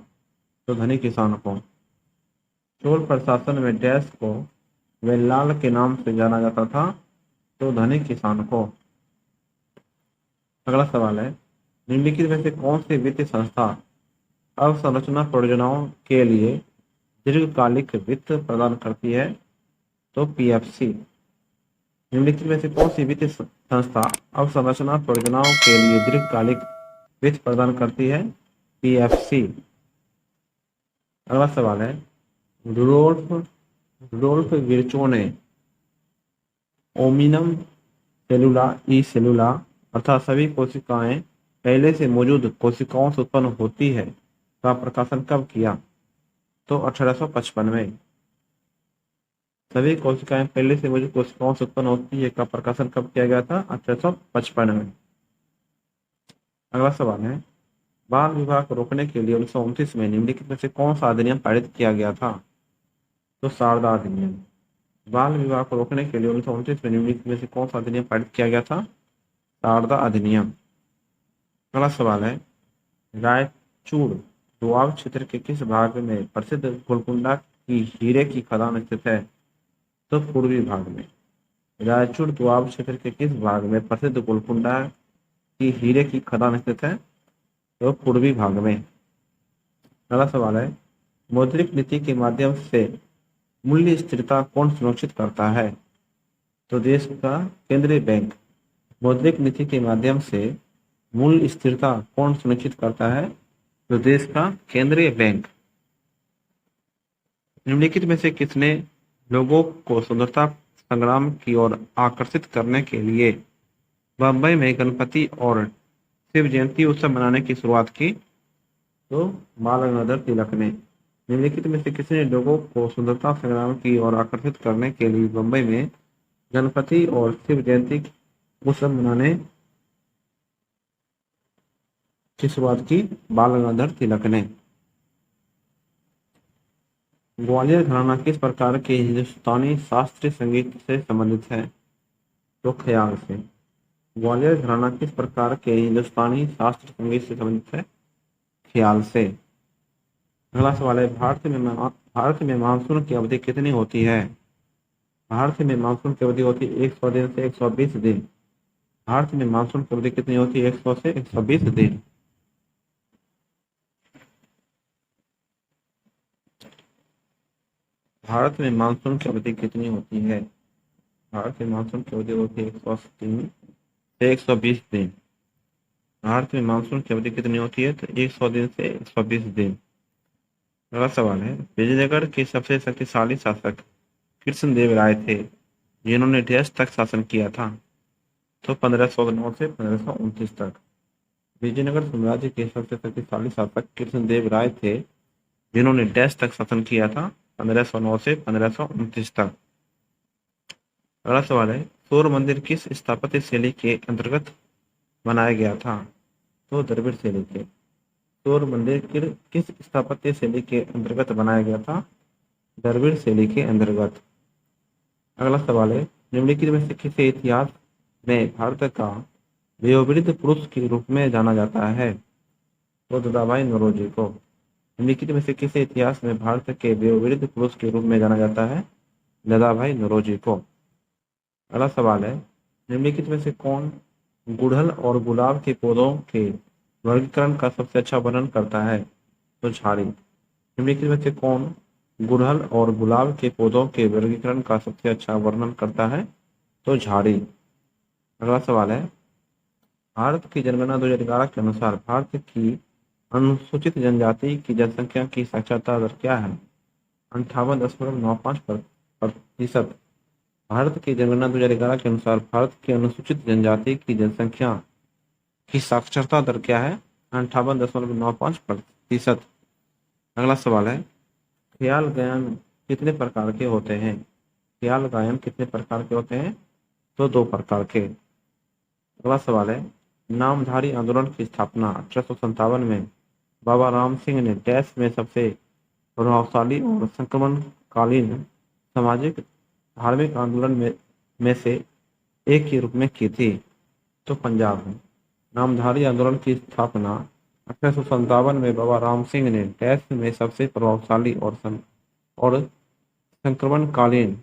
B: तो धनी किसान को। चोल प्रशासन में डैश को वेल्लाल के नाम से जाना जाता था? तो धनी किसान को। अगला सवाल है, निम्नलिखित में से कौन सी वित्तीय संस्था अवसंरचना परियोजनाओं के लिए दीर्घकालिक वित्त प्रदान करती है? तो पीएफसी। निम्नलिखित में से कौन सी वित्तीय संस्था अवसंरचना परियोजनाओं के लिए दीर्घकालिक वित्त प्रदान करती है? पीएफसी। अगला सवाल है, रुडोल्फ विर्चो ने ओमिनम सेलुला ई सेलुला अर्थात सभी कोशिकाएं पहले से मौजूद कोशिकाओं से उत्पन्न होती है का प्रकाशन कब किया? तो 1855 में। सभी कोशिकाएं पहले से मौजूद कोशिकाओं से उत्पन्न होती है का प्रकाशन कब किया गया था? 1855 में। अगला सवाल है, बाल विवाह को रोकने के लिए 1929 में निम्नलिखित में से कौन सा अधिनियम पारित किया गया था? तो शारदा अधिनियम। बाल विवाह को रोकने के लिए 1929 में निम्नलिखित में से कौन सा अधिनियम पारित किया गया था? शारदा अधिनियम। अगला सवाल है, रायचूड़ दोआब क्षेत्र के किस भाग में प्रसिद्ध गोलकुंडा की हीरे की खदान स्थित है? तो पूर्वी भाग में। रायचूड़ दोआब क्षेत्र के किस भाग में प्रसिद्ध गोलकुंडा की हीरे की खदान स्थित है? तो पूर्वी भाग में। अगला सवाल है, मौद्रिक नीति के माध्यम से मूल्य स्थिरता कौन सुनिश्चित करता है? तो देश का केंद्रीय बैंक। मौद्रिक नीति के माध्यम से मूल्य स्थिरता कौन सुनिश्चित करता है? तो देश का केंद्रीय बैंक। निम्नलिखित में से किसने लोगों को स्वतंत्रता संग्राम की ओर आकर्षित करने के लिए बम्बई में गणपति और शिव जयंती उत्सव मनाने की शुरुआत की? तो बाल गंगाधर तिलक ने। निम्नलिखित में से किसने लोगों को स्वतंत्रता संग्राम की ओर आकर्षित करने के लिए बम्बई में गणपति और शिव जयंती उत्सव मनाने की शुरुआत की? बाल गंगाधर तिलक ने। ग्वालियर घराना किस प्रकार के हिंदुस्तानी शास्त्रीय संगीत से संबंधित है? तो ख्याल से। ग्वालियर घराना किस प्रकार के हिंदुस्तानी शास्त्रीय संगीत से संबंधित है? ख्याल से। अगला सवाल है, भारत में मानसून की अवधि कितनी होती है? भारत में मानसून की अवधि होती है 100 दिन से 120 दिन। भारत में मानसून की अवधि कितनी होती है? 100 से 120 दिन। भारत में मानसून की अवधि कितनी होती है? भारत में मानसून की अवधि होती है 180 दिन से 120 दिन। भारत में मानसून की अवधि कितनी होती है? तो 100 दिन से 120 दिन। अगला सवाल है, विजयनगर के सबसे शक्तिशाली शासक कृष्णदेव राय थे, जिन्होंने डैश तक शासन किया था? तो 1509 से 1529 तक। विजयनगर साम्राज्य के सबसे शक्तिशाली शासक कृष्णदेव राय थे, जिन्होंने डैश तक शासन किया था? 1509 से 1529 तक। अगला सवाल है, सूर्य मंदिर किस स्थापत्य शैली के अंतर्गत बनाया गया था? तो द्रविड़ शैली के। सूर्य मंदिर किस स्थापत्य शैली के अंतर्गत बनाया गया था? द्रविड़ शैली के अंतर्गत। अगला सवाल है, निम्नलिखित में से किसे इतिहास में भारत का वयोवृद्ध पुरुष के रूप में जाना जाता है? तो दादाभाई नौरोजी को। निम्नलिखित में से किसे इतिहास में भारत के वयोवृद्ध पुरुष के रूप में जाना जाता है? दादाभाई नौरोजी को। अगला सवाल है, निम्नलिखित में से कौन गुड़हल और गुलाब के पौधों के वर्गीकरण का सबसे अच्छा वर्णन करता है? तो झाड़ी। निम्नलिखित में से कौन गुड़हल और गुलाब के पौधों के वर्गीकरण का सबसे अच्छा वर्णन करता है? तो झाड़ी। अगला सवाल है, भारत की जनगणना 2011 के अनुसार भारत की अनुसूचित जनजाति की जनसंख्या की साक्षरता दर क्या है? 58.95%। भारत की जनगणना 2011 के अनुसार भारत की अनुसूचित जनजाति की जनसंख्या की साक्षरता दर क्या है? 58.95%। अगला सवाल है, ख्याल गायन कितने प्रकार के होते हैं? ख्याल गायन कितने प्रकार के होते हैं? तो 2 प्रकार के। अगला सवाल है, नामधारी आंदोलन की स्थापना 1857 में बाबा राम सिंह ने डैश में सबसे प्रभावशाली और संक्रमणकालीन सामाजिक धार्मिक आंदोलन में से एक के रूप में की थी? तो पंजाब में। नामधारी आंदोलन की स्थापना 1857 में बाबा राम सिंह ने डैश में सबसे प्रभावशाली और संक्रमणकालीन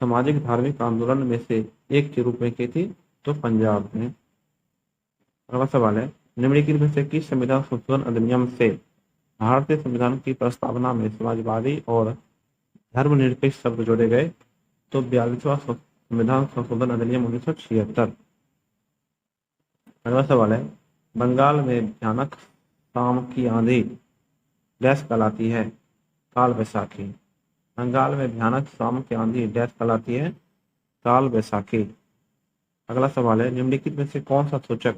B: सामाजिक धार्मिक आंदोलन में से एक के रूप में की थी? तो पंजाब में। अगला सवाल है, निम्नलिखित में से किस संविधान संशोधन अधिनियम से भारतीय संविधान की प्रस्तावना में समाजवादी और धर्मनिरपेक्ष शब्द जोड़े गए? तो 42वां संविधान संशोधन अधिनियम 1976। अगला सवाल है, बंगाल में भयानक शाम की आंधी डैश कहलाती है? काल बैसाखी। बंगाल में भयानक शाम की आंधी डैश कहलाती है? काल बैसाखी। अगला सवाल है, निम्नलिखित में से कौन सा सूचक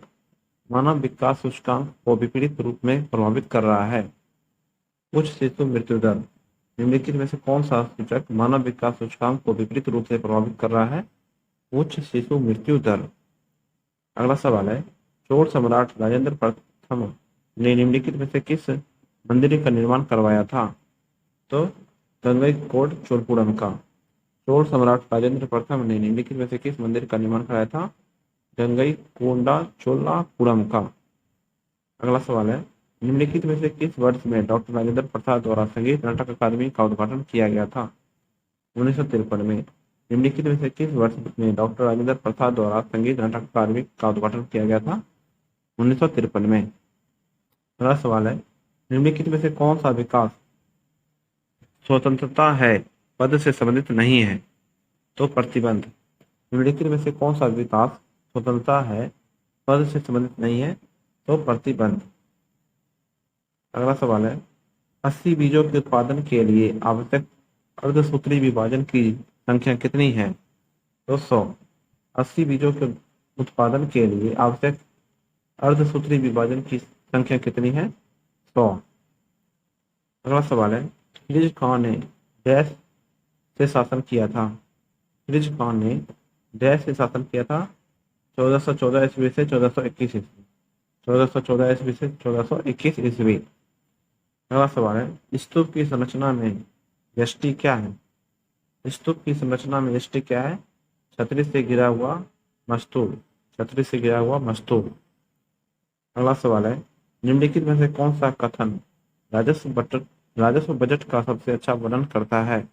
B: मानव विकास सूचकांक को विपरीत रूप में प्रभावित कर रहा है? उच्च शिशु मृत्यु दर। निम्नलिखित में से कौन सा सूचक मानव विकास सूचकांक को विपरीत रूप से प्रभावित कर रहा है? उच्च शिशु मृत्यु दर। अगला सवाल है, चोल सम्राट राजेंद्र प्रथम ने निम्नलिखित में से किस मंदिर का निर्माण करवाया था? तो गंगईकोंड चोलपुरम का। चोल सम्राट राजेंद्र प्रथम ने निम्नलिखित में से किस मंदिर का निर्माण कराया था? गंगईकोंडा चोलापुरम का। अगला सवाल है, निम्नलिखित में से किस वर्ष में डॉक्टर राजेंद्र प्रसाद द्वारा संगीत नाटक अकादमी का उद्घाटन किया गया था? 1953 में। निम्नलिखित में से किस वर्ष में डॉक्टर राजेंद्र प्रसाद द्वारा संगीत नाटक अकादमी का उद्घाटन किया गया था? 1953 में। अगला सवाल है, निम्नलिखित में से कौन सा विकास स्वतंत्रता है पद से संबंधित नहीं है? तो प्रतिबंध। निम्नलिखित में से कौन सा विकास स्वतंत्रता है पद से संबंधित नहीं है? तो प्रतिबंध। अगला सवाल है, 80 बीजों के उत्पादन के लिए आवश्यक अर्धसूत्री विभाजन की संख्या कितनी है? तो 100। 80 बीजों के उत्पादन के लिए आवश्यक अर्धसूत्री विभाजन की संख्या कितनी है? 100। अगला सवाल है, खिलजी खान ने डैश से शासन किया था? खिलजी खान ने डैश से शासन किया था? 1414 ईस्वी से 1421 ईस्वी। 1414 ईस्वी से 1421 ईस्वी। अगला सवाल है, स्तूप की संरचना में यष्टि क्या है? स्तूप की संरचना में यष्टि क्या है? छतरी से घिरा हुआ मस्तूल। छतरी से घिरा हुआ मस्तूल। अगला सवाल है, निम्नलिखित में से कौन सा कथन राजस्व बजट का सबसे अच्छा वर्णन करता है?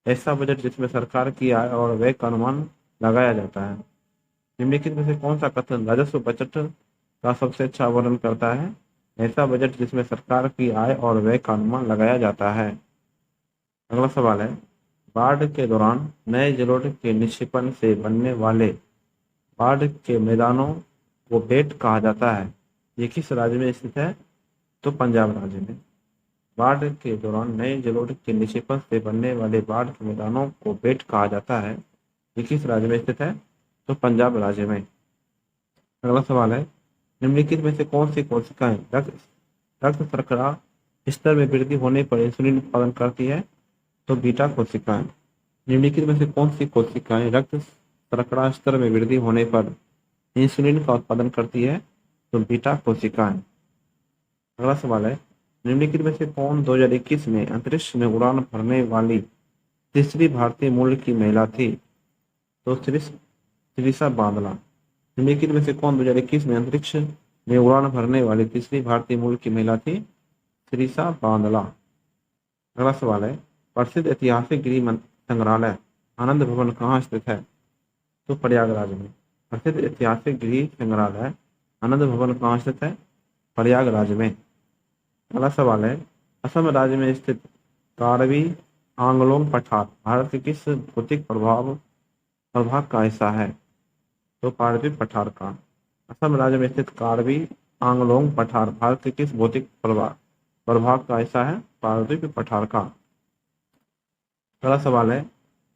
B: ऐसा बजट जिसमें सरकार की आय और व्यय का अनुमान लगाया जाता है। निम्नलिखित में से कौन सा कथन राजस्व बजट का सबसे अच्छा वर्णन करता है? ऐसा बजट जिसमें सरकार की आय और व्यय का अनुमान लगाया जाता है। अगला सवाल है, बाढ़ के दौरान नए जलोढ़ के निक्षेपण से बनने वाले बाढ़ के मैदानों को बेट कहा जाता है। ये किस राज्य में स्थित है? तो पंजाब राज्य में। बाढ़ के दौरान नए जलोढ़ के निक्षेपण से बनने वाले बाढ़ के मैदानों को बेट कहा जाता है। ये किस राज्य में स्थित है? तो पंजाब राज्य में। अगला सवाल है, निम्नलिखित में से कौन सी कोशिकाएं रक्त शर्करा स्तर में वृद्धि होने पर इंसुलिन उत्पादन करती है? तो बीटा कोशिकाएं। निम्नलिखित में से कौन सी कोशिकाएं रक्त शर्करा स्तर में वृद्धि होने पर इंसुलिन का उत्पादन करती है? तो बीटा कोशिकाएं। अगला सवाल है, निम्नलिखित में से कौन 2021 में अंतरिक्ष में उड़ान भरने वाली तीसरी भारतीय मूल की महिला थी? तो श्रीषा बांदला। निम्नलिखित में से कौन 2021 में अंतरिक्ष में उड़ान भरने वाली तीसरी भारतीय मूल की महिला थी? श्रीषा बांदला। अगला सवाल है, प्रसिद्ध ऐतिहासिक गृह संग्रहालय आनंद भवन कहाँ स्थित है? तो प्रयागराज में। प्रसिद्ध ऐतिहासिक गृह संग्रहालय आनंद भवन कहाँ स्थित है? प्रयागराज में। अगला सवाल है, असम राज्य में स्थित कार्बी आंगलोंग पठार भारत के किस भौतिक प्रभाग का हिस्सा है? तो कार्बी पठार का। असम राज्य में स्थित कार्बी आंगलोंग पठार भारत के किस भौतिक प्रभाग का हिस्सा है? कार्बी पठार का। अगला सवाल है,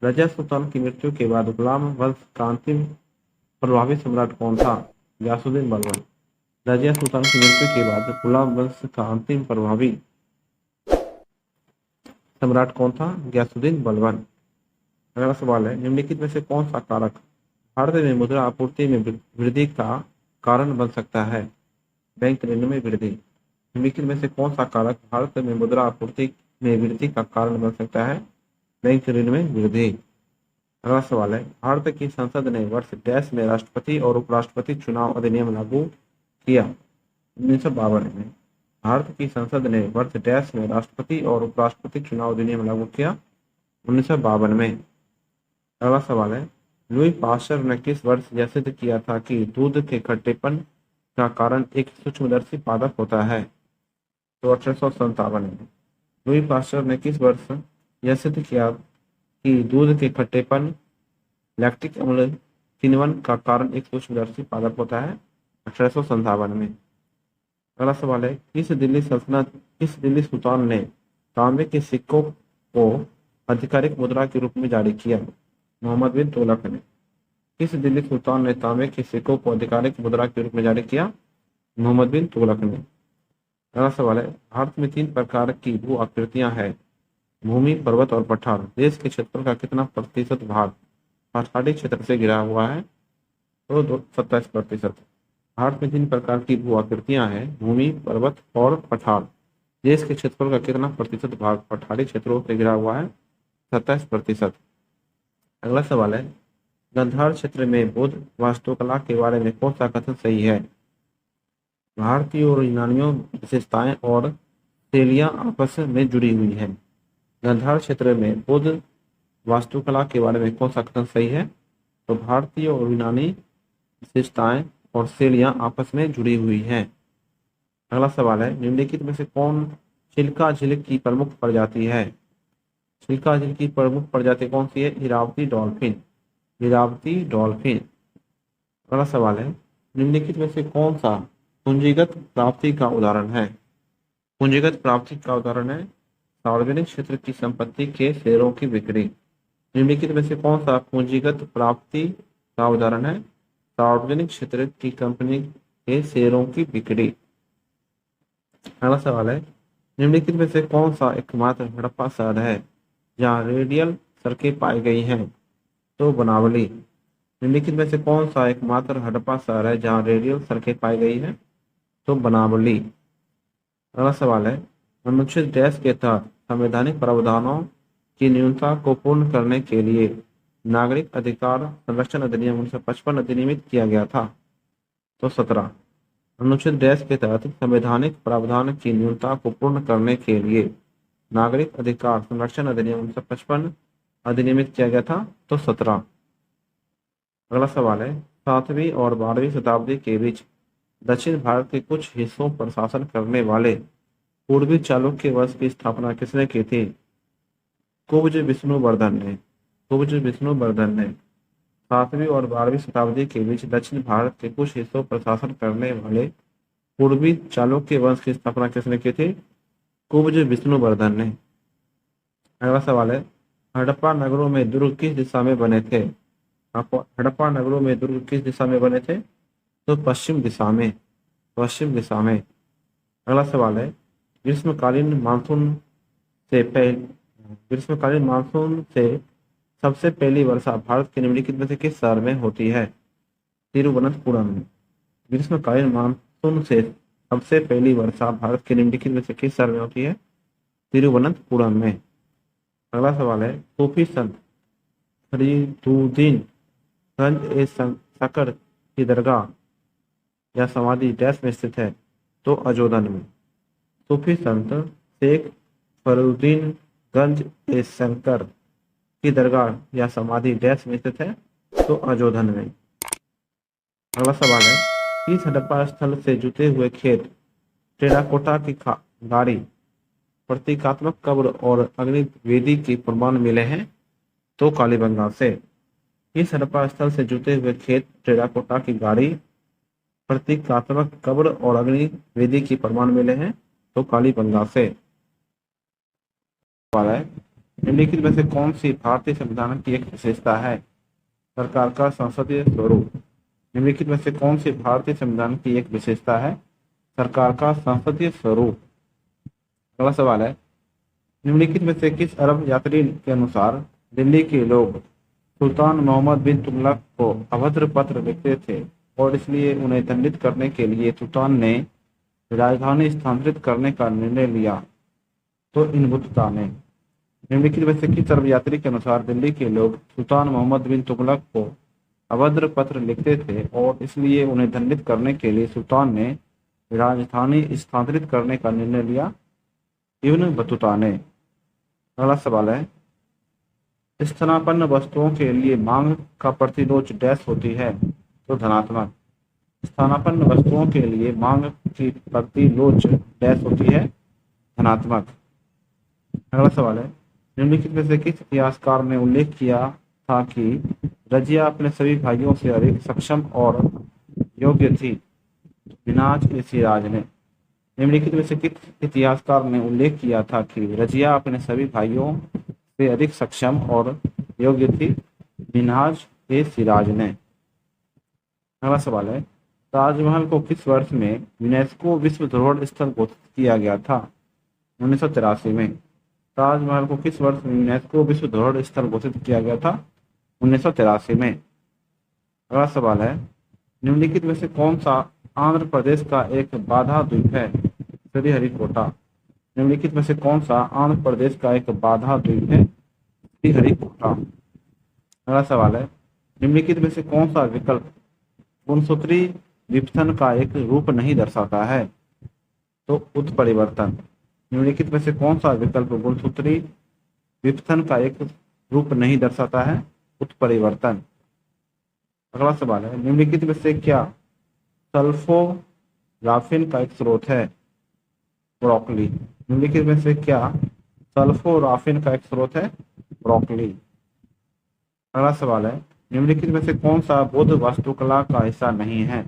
B: रजिया सुल्तान की मृत्यु के बाद गुलाम वंश का अंतिम प्रभावी सम्राट कौन था? गयासुद्दीन बलबन। रजिया सुल्तान की मृत्यु के बाद गुलाम वंश का अंतिम प्रभावी सम्राट कौन था? गयासुद्दीन बलबन। अगला सवाल है, निम्नलिखित में से कौन सा कारक भारत में मुद्रा आपूर्ति में वृद्धि का कारण बन सकता है? बैंक ऋण में वृद्धि। निम्नलिखित में से कौन सा कारक भारत में मुद्रा आपूर्ति में वृद्धि का कारण बन सकता है? बैंक ऋण में वृद्धि। अगला सवाल है, भारत की संसद ने वर्ष डैश में राष्ट्रपति और उपराष्ट्रपति चुनाव अधिनियम लागू किया? 1952 में। भारत की संसद ने वर्ष डैश में राष्ट्रपति और उपराष्ट्रपति चुनाव अधिनियम लागू किया? 1952 में। अगला सवाल है, लुई पास्चर ने किस वर्ष यह सिद्ध किया था कि दूध के खट्टेपन का कारण एक सूक्ष्मदर्शी पादप होता है? तो 1857 में। लुई पास्चर ने किस वर्ष यह सिद्ध किया कि दूध के खट्टेपन लैक्टिक अम्ल किण्वन का कारण एक सूक्ष्मदर्शी पादप होता है? 1857 में। अगला सवाल है, किस दिल्ली सुल्तान ने तांबे के सिक्कों को आधिकारिक मुद्रा के रूप में जारी किया? मोहम्मद बिन तुगलक ने। किस दिल्ली सुल्तान ने तांबे के सिक्कों को आधिकारिक मुद्रा के रूप में जारी किया? मोहम्मद बिन तुगलक ने। अगला सवाल है, भारत में 3 प्रकार की भू आकृतियां हैं, भूमि, पर्वत और पठार। देश के क्षेत्रफल का कितना प्रतिशत भाग पठारी क्षेत्र से घिरा हुआ है? तो 27%। भारत में 3 प्रकार की भू आकृतियां हैं, भूमि, पर्वत और पठार। देश के क्षेत्रफल का कितना प्रतिशत भाग पठारी क्षेत्रों से घिरा हुआ है? 27%। अगला सवाल है, गांधार क्षेत्र में बौद्ध वास्तुकला के बारे में कौन सा कथन सही है? भारतीय और यूनानियों विशेषताएं और शैलियां आपस में जुड़ी हुई हैं। गांधार क्षेत्र में बौद्ध वास्तुकला के बारे में कौन सा कथन सही है? तो भारतीय और यूनानी विशेषताएं और शैलियां आपस में जुड़ी हुई हैं। अगला सवाल है, निम्नलिखित में से कौन चिल्का झील की प्रमुख प्रजाति है? चिल्का झील की प्रमुख प्रजाति कौन सी है? इरावती डॉल्फिन। इरावती डॉल्फिन। अगला सवाल है, निम्नलिखित में से कौन सा पूंजीगत प्राप्ति का उदाहरण है? पूंजीगत प्राप्ति का उदाहरण है सार्वजनिक क्षेत्र की संपत्ति के शेयरों की बिक्री। निम्नलिखित में से कौन सा पूंजीगत प्राप्ति का उदाहरण है? सार्वजनिक क्षेत्र की कंपनी के शेयरों की बिक्री। अगला सवाल है, निम्नलिखित में से कौन सा एकमात्र हड़प्पा शहर है जहां रेडियल सड़कें पाई गई हैं? तो बनावली। निम्नलिखित में से कौन सा एकमात्र हड़प्पा शहर है जहां रेडियल सड़कें पाई गई हैं? तो बनावली। अगला सवाल है, अनुच्छेद डैश के तहत संवैधानिक प्रावधानों की न्यूनता को पूर्ण करने के लिए नागरिक अधिकार संरक्षण अधिनियम 1955 अधिनियमित किया गया था? तो 17। अनुच्छेद डैश के तहत संवैधानिक प्रावधान की न्यूनता को पूर्ण करने के लिए नागरिक अधिकार संरक्षण अधिनियम 1955 अधिनियमित किया गया था? तो 17। अगला सवाल है, 7वीं और 12वीं शताब्दी के बीच दक्षिण भारत के कुछ हिस्सों पर शासन करने वाले पूर्वी चालुक्य वंश की स्थापना किसने की थी? कुब्ज विष्णुवर्धन ने। कुब्ज विष्णुवर्धन ने। 7वीं और 12वीं शताब्दी के बीच दक्षिण भारत के कुछ हिस्सों पर शासन करने वाले पूर्वी चालुक्य वंश की स्थापना किसने की थी? कुब्ज विष्णुवर्धन ने। अगला सवाल है, हड़प्पा नगरों में दुर्ग किस दिशा में बने थे? हड़प्पा नगरों में दुर्ग किस दिशा में बने थे? तो पश्चिम दिशा में। पश्चिम दिशा में। अगला सवाल है, ग्रीष्मकालीन मानसून से सबसे पहली वर्षा भारत के निम्नलिखित में से किस शहर में होती है? तिरुवनंतपुरम में। ग्रीष्मकालीन मानसून से सबसे पहली वर्षा भारत के निम्नलिखित में से किस शहर में होती है? तिरुवनंतपुरम में। अगला सवाल है, सूफी संत फरीदुद्दीन गंज ए सकड़ की दरगाह या समाधि डैश में स्थित है? तो अजोदन में। सूफी संत शेख फरीदुद्दीन गंज ए शंकर की दरगाह या समाधि डैश में स्थित है? तो अजोधन में। अगला सवाल है, इस हड़प्पा स्थल से जुटे हुए खेत टेराकोटा की गाड़ी, प्रतीकात्मक कब्र और अग्नि वेदी के प्रमाण मिले हैं? तो कालीबंगा से। इस हड़प्पा स्थल से जुटे हुए खेत टेराकोटा की गाड़ी, प्रतीकात्मक कब्र और अग्नि वेदी के प्रमाण मिले हैं? तो कालीबंगा से। सवाल है, निम्नलिखित में से कौन सी भारतीय संविधान की एक विशेषता है? सरकार का संसदीय स्वरूप। निम्नलिखित में से कौन सी भारतीय संविधान की एक विशेषता है? सरकार का संसदीय स्वरूप। अगला सवाल है, निम्नलिखित में से किस अरब यात्री के अनुसार दिल्ली के लोग सुल्तान मोहम्मद बिन तुगलक को अभद्र पत्र लिखते थे और इसलिए उन्हें दंडित करने के लिए सुल्तान ने राजधानी स्थानांतरित करने का निर्णय लिया? तो इन बतूता ने। निम्नलिखित में से किस अरब यात्री के अनुसार दिल्ली के लोग सुल्तान मोहम्मद बिन तुगलक को अभद्र पत्र लिखते थे और इसलिए उन्हें दंडित करने के लिए सुल्तान ने राजधानी स्थानांतरित करने का निर्णय लिया? इब्न बतूता ने। अगला सवाल है, स्थानापन्न वस्तुओं के लिए मांग का प्रतिरोध डैश होती है? तो धनात्मक। स्थानापन्न वस्तुओं के लिए मांग की प्रतिलोच डैश होती है? धनात्मक। अगला सवाल है, निम्नलिखित में से किस इतिहासकार ने उल्लेख किया था कि रजिया अपने सभी भाइयों से अधिक सक्षम और योग्य थी? मिन्हाज ए सिराज ने। निम्नलिखित में से किस इतिहासकार ने उल्लेख किया था कि रजिया अपने सभी भाइयों से अधिक सक्षम और योग्य थी? मिन्हाज ए सिराज ने। अगला सवाल है, ताजमहल को किस वर्ष में यूनेस्को विश्व धरोहर स्थल घोषित किया गया था? 1983 में। ताजमहल को किस वर्ष में यूनेस्को विश्व धरोहर स्थल घोषित किया गया था? 1983 में। अगला सवाल है, निम्नलिखित में से कौन सा आंध्र प्रदेश का एक बाधा द्वीप है? श्रीहरिकोटा। निम्नलिखित में से कौन सा आंध्र प्रदेश का एक बाधा द्वीप है? श्रीहरिकोटा। अगला सवाल है, निम्नलिखित में से कौन सा विकल्प गुणसूत्री विपथन का एक रूप नहीं दर्शाता है? तो उत्परिवर्तन। निम्नलिखित में से कौन सा विकल्प गुणसूत्री विपथन का एक रूप नहीं दर्शाता है? उत्परिवर्तन। अगला सवाल है, निम्नलिखित में से क्या सल्फोराफिन का एक स्रोत है? ब्रोकली। निम्नलिखित में से क्या सल्फोराफिन का एक स्रोत है? ब्रोकली। अगला सवाल है, निम्नलिखित में से कौन सा बौद्ध वास्तुकला का हिस्सा नहीं है?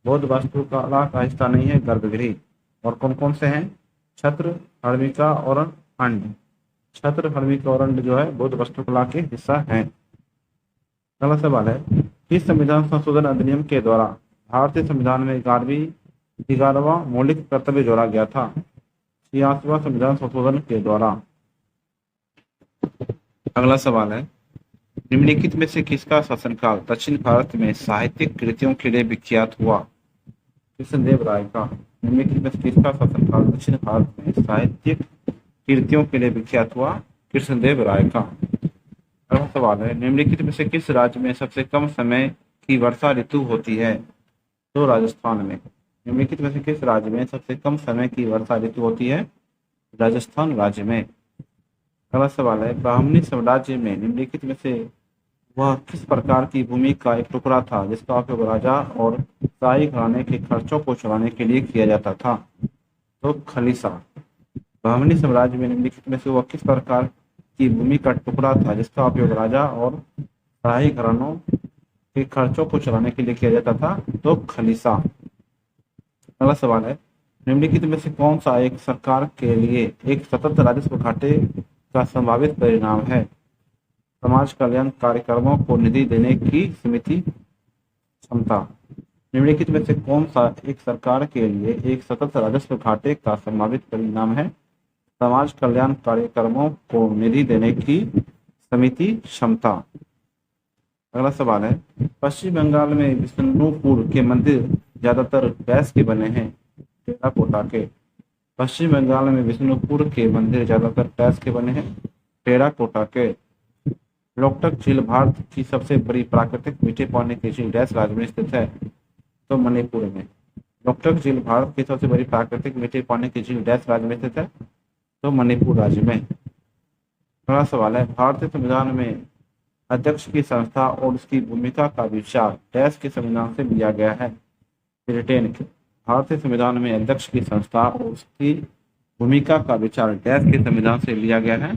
B: बौद्ध वास्तुकला का हिस्सा नहीं है गर्भगृह। और कौन कौन से हैं? छत्र, हर्मिका और अंड। छत्र, हर्मिका और अंड जो है बौद्ध वास्तुकला के हिस्सा हैं। अगला सवाल है, किस संविधान संशोधन अधिनियम के द्वारा भारतीय संविधान में 11वां मौलिक कर्तव्य जोड़ा गया था? 86वां संविधान संशोधन के द्वारा। अगला सवाल है, निम्नलिखित में से किसका शासनकाल दक्षिण भारत में साहित्यिक कृतियों के लिए विख्यात हुआ? कृष्णदेव राय का। निम्नलिखित में से किसका शासनकाल दक्षिण भारत में साहित्यिक कृतियों के लिए विख्यात हुआ? कृष्णदेव राय का। अगला सवाल है, निम्नलिखित में से किस राज्य में सबसे कम समय की वर्षा ऋतु होती है? तो राजस्थान में। निम्नलिखित में से किस राज्य में सबसे कम समय की वर्षा ऋतु होती है? राजस्थान राज्य में। अगला सवाल है, ब्राह्मणी साम्राज्य में निम्नलिखित में से वह किस प्रकार की भूमि का एक टुकड़ा था जिसका उपयोग राजा और शाही घराने के खर्चों को चलाने के लिए किया जाता था? तो खलीसा। ब्राह्मणी साम्राज्य में निम्नलिखित में से वह किस प्रकार की भूमि का टुकड़ा था जिसका उपयोग राजा और शाही घरानों के खर्चों को चलाने के लिए किया जाता था? तो खलीसा। अगला सवाल है, निम्नलिखित में से कौन सा एक सरकार के लिए एक सतत राजस्व घाटे का संभावित परिणाम है? समाज कल्याण कार्यक्रमों को निधि देने की समिति क्षमता। निम्नलिखित में से कौन सा एक सरकार के लिए एक सतत राजस्व घाटे का संभावित परिणाम है? समाज कल्याण कार्यक्रमों को निधि देने की समिति क्षमता। अगला सवाल है, पश्चिम बंगाल में विष्णुपुर के मंदिर ज्यादातर गैस के बने हैं? टेराकोटा के। पश्चिम बंगाल में विष्णुपुर के मंदिर ज्यादातर गैस के बने हैं? टेराकोटा के। लोकटक झील भारत की सबसे बड़ी प्राकृतिक मीठे पानी की झील डैश राज्य में स्थित है? तो मणिपुर में। लोकटक झील भारत की सबसे बड़ी प्राकृतिक मीठे पानी की झील डैश राज्य में स्थित है? तो मणिपुर राज्य में।
A: अगला सवाल है, भारतीय संविधान में अध्यक्ष की संस्था और उसकी भूमिका का विचार डैश के संविधान से लिया गया है? ब्रिटेन के। भारतीय संविधान में अध्यक्ष की संस्था और उसकी भूमिका का विचार डैश के संविधान से लिया गया है?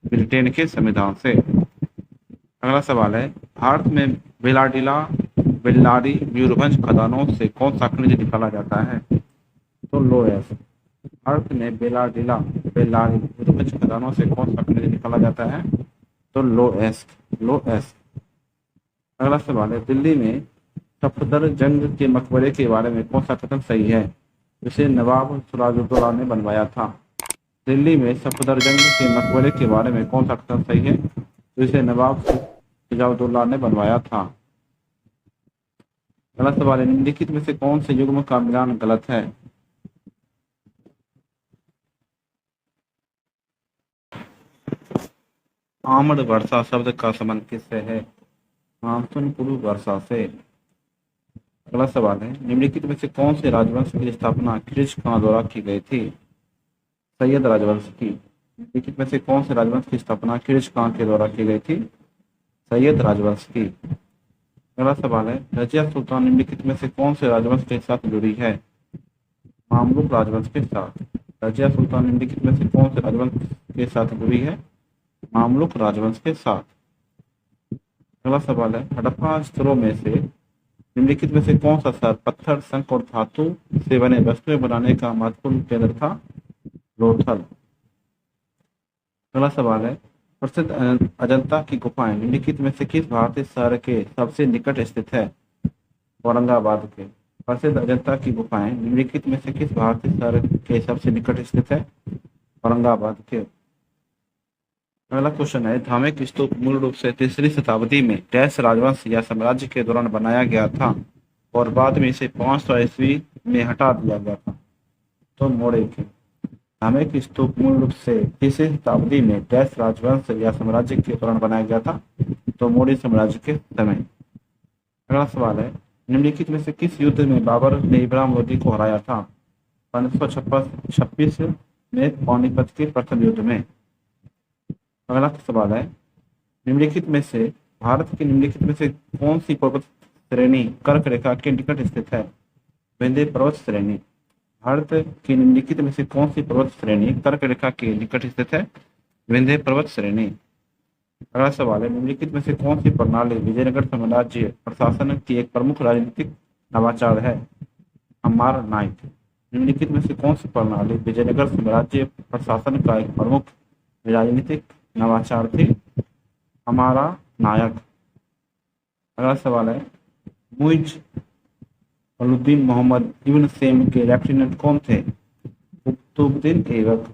A: ब्रिटेन के संविधान से। अगला सवाल है, भारत में बेलाडीला बेल्लारी मयूरभंज खदानों से कौन सा खनिज निकाला जाता है? तो लोएस। भारत में बेलाडीला बेल्लारी मयूरभंज खदानों से कौन सा खनिज निकाला जाता है? तो लोएस। लोएस। अगला सवाल है, दिल्ली में सफदरजंग के मकबरे के बारे में कौन सा कथन सही है, जिसे नवाब सिराजुद्दौला ने बनवाया था? दिल्ली में सफदरजंग के मकबरे के बारे में कौन सा कथन सही है, जिसे नवाब सिराजुद्दौला ने बनवाया था? अगला सवाल है, निम्नलिखित में से कौन से युग्म का मिलान गलत है? आम्र वर्षा शब्द का संबंध किससे है? मानसून पूर्व वर्षा से। अगला सवाल है, निम्नलिखित में से कौन से राजवंश की स्थापना खिरिज खां द्वारा की गई थी? सैयद राजवंश की। निम्नलिखित में से कौन से राजवंश की स्थापना खिरिज खां के द्वारा की गई थी? सैयद राजवंश की। अगला सवाल है, रजिया सुल्तान निम्नलिखित में से कौन से राजवंश के साथ जुड़ी है? मामलुक राजवंश के साथ। रजिया सुल्तान निम्नलिखित में से कौन से राजवंश के साथ जुड़ी है? मामलुक राजवंश के साथ। अगला सवाल है, हड़प्पा स्तरों में से निम्नलिखित में से कौन सा शहर पत्थर, शंख और धातु से बने वस्तुएं बनाने का महत्वपूर्ण केंद्र था? लोथल। अगला सवाल है, प्रसिद्ध अजंता की गुफाएं निम्नलिखित में से किस भारतीय शहर के सबसे निकट स्थित है? औरंगाबाद के। प्रसिद्ध अजंता की गुफाएं निम्नलिखित में से किस भारतीय शहर के सबसे निकट स्थित है? औरंगाबाद के। अगला क्वेश्चन है, धामेक स्तूप मूल रूप से 3री शताब्दी में डैश राजवंश या साम्राज्य के दौरान बनाया गया था और बाद में इसे 500 ईस्वी में हटा दिया गया था? तो मौर्य के। धामेक स्तूप मूल रूप से 3री शताब्दी में डैश राजवंश या साम्राज्य के दौरान बनाया गया था? तो मौर्य साम्राज्य के समय। अगला सवाल है, निम्नलिखित में से किस युद्ध में बाबर ने इब्राहिम लोदी को हराया था? 1526 में पानीपत के प्रथम युद्ध में। अगला सवाल है, निम्नलिखित में से भारत की निम्नलिखित में से कौन सी पर्वत श्रेणी कर्क रेखा के निकट स्थित है? विंध्य पर्वत श्रेणी। भारत की निम्नलिखित में से कौन सी पर्वत श्रेणी कर्क रेखा के निकट स्थित है? विंध्य पर्वत श्रेणी। अगला सवाल है, निम्नलिखित में से कौन सी प्रणाली विजयनगर साम्राज्य प्रशासन की एक प्रमुख राजनीतिक नवाचार है? अमार नाइक। निम्नलिखित में से कौन सी प्रणाली विजयनगर साम्राज्य प्रशासन का एक प्रमुख राजनीतिक नवाचार थी? हमारा नायक। अगला सवाल है, मुइज अलुद्दीन मोहम्मद इब्न सेम के लेफ्टिनेंट कौन थे? कुतुबुद्दीन ऐबक।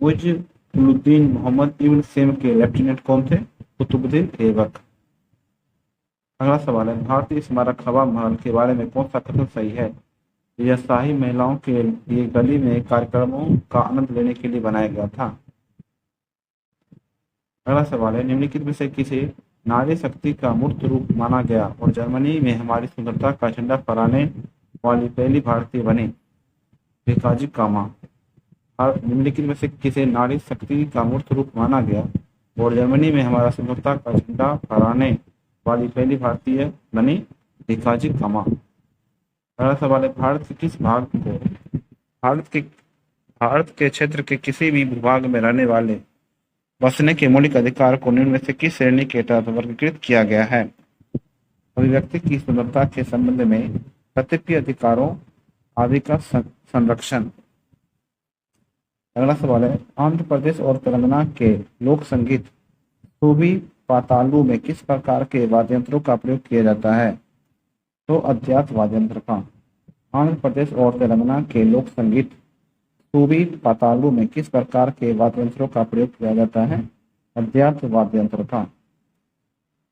A: मुइज अलुद्दीन मोहम्मद इब्न सेम के लेफ्टिनेंट कौन थे? कुतुबुद्दीन ऐबक। अगला सवाल है, भारतीय स्मारक हवा महल के बारे में कौन सा कथन सही है? यह शाही महिलाओं के लिए गली में कार्यक्रमों का आनंद लेने के लिए बनाया गया था। अगला सवाल है, निम्नलिखित में से किसे नारी शक्ति का मूर्त रूप माना गया और जर्मनी में हमारी सुंदरता का झंडा फहराने वाली पहली भारतीय बनी? भिकाजी कामा। और निम्नलिखित में से किसे नारी शक्ति का मूर्त रूप माना गया और जर्मनी में हमारा सुंदरता का झंडा फहराने वाली पहली भारतीय बनी? भिकाजी कामा। अगला सवाल है, भारत के किस भाग को भारत के क्षेत्र के किसी भी भूभाग में रहने वाले बसने के मौलिक अधिकार को निम्न में से किस श्रेणी के तहत वर्गीकृत किया गया है? अभिव्यक्ति की स्वतंत्रता के संबंध में कतिपय अधिकारों आदि का संरक्षण। अगला सवाल है, आंध्र प्रदेश और तेलंगाना के लोक संगीत सूबी पातालू में किस प्रकार के वाद्य यंत्रों का प्रयोग किया जाता है? तो अध्यात्म वाद्य यंत्र का। आंध्र प्रदेश और तेलंगाना के लोक संगीत सूबी पातालू में किस प्रकार के वाद्य यंत्रों का प्रयोग किया जाता है? अध्यात्म वाद्य यंत्र का।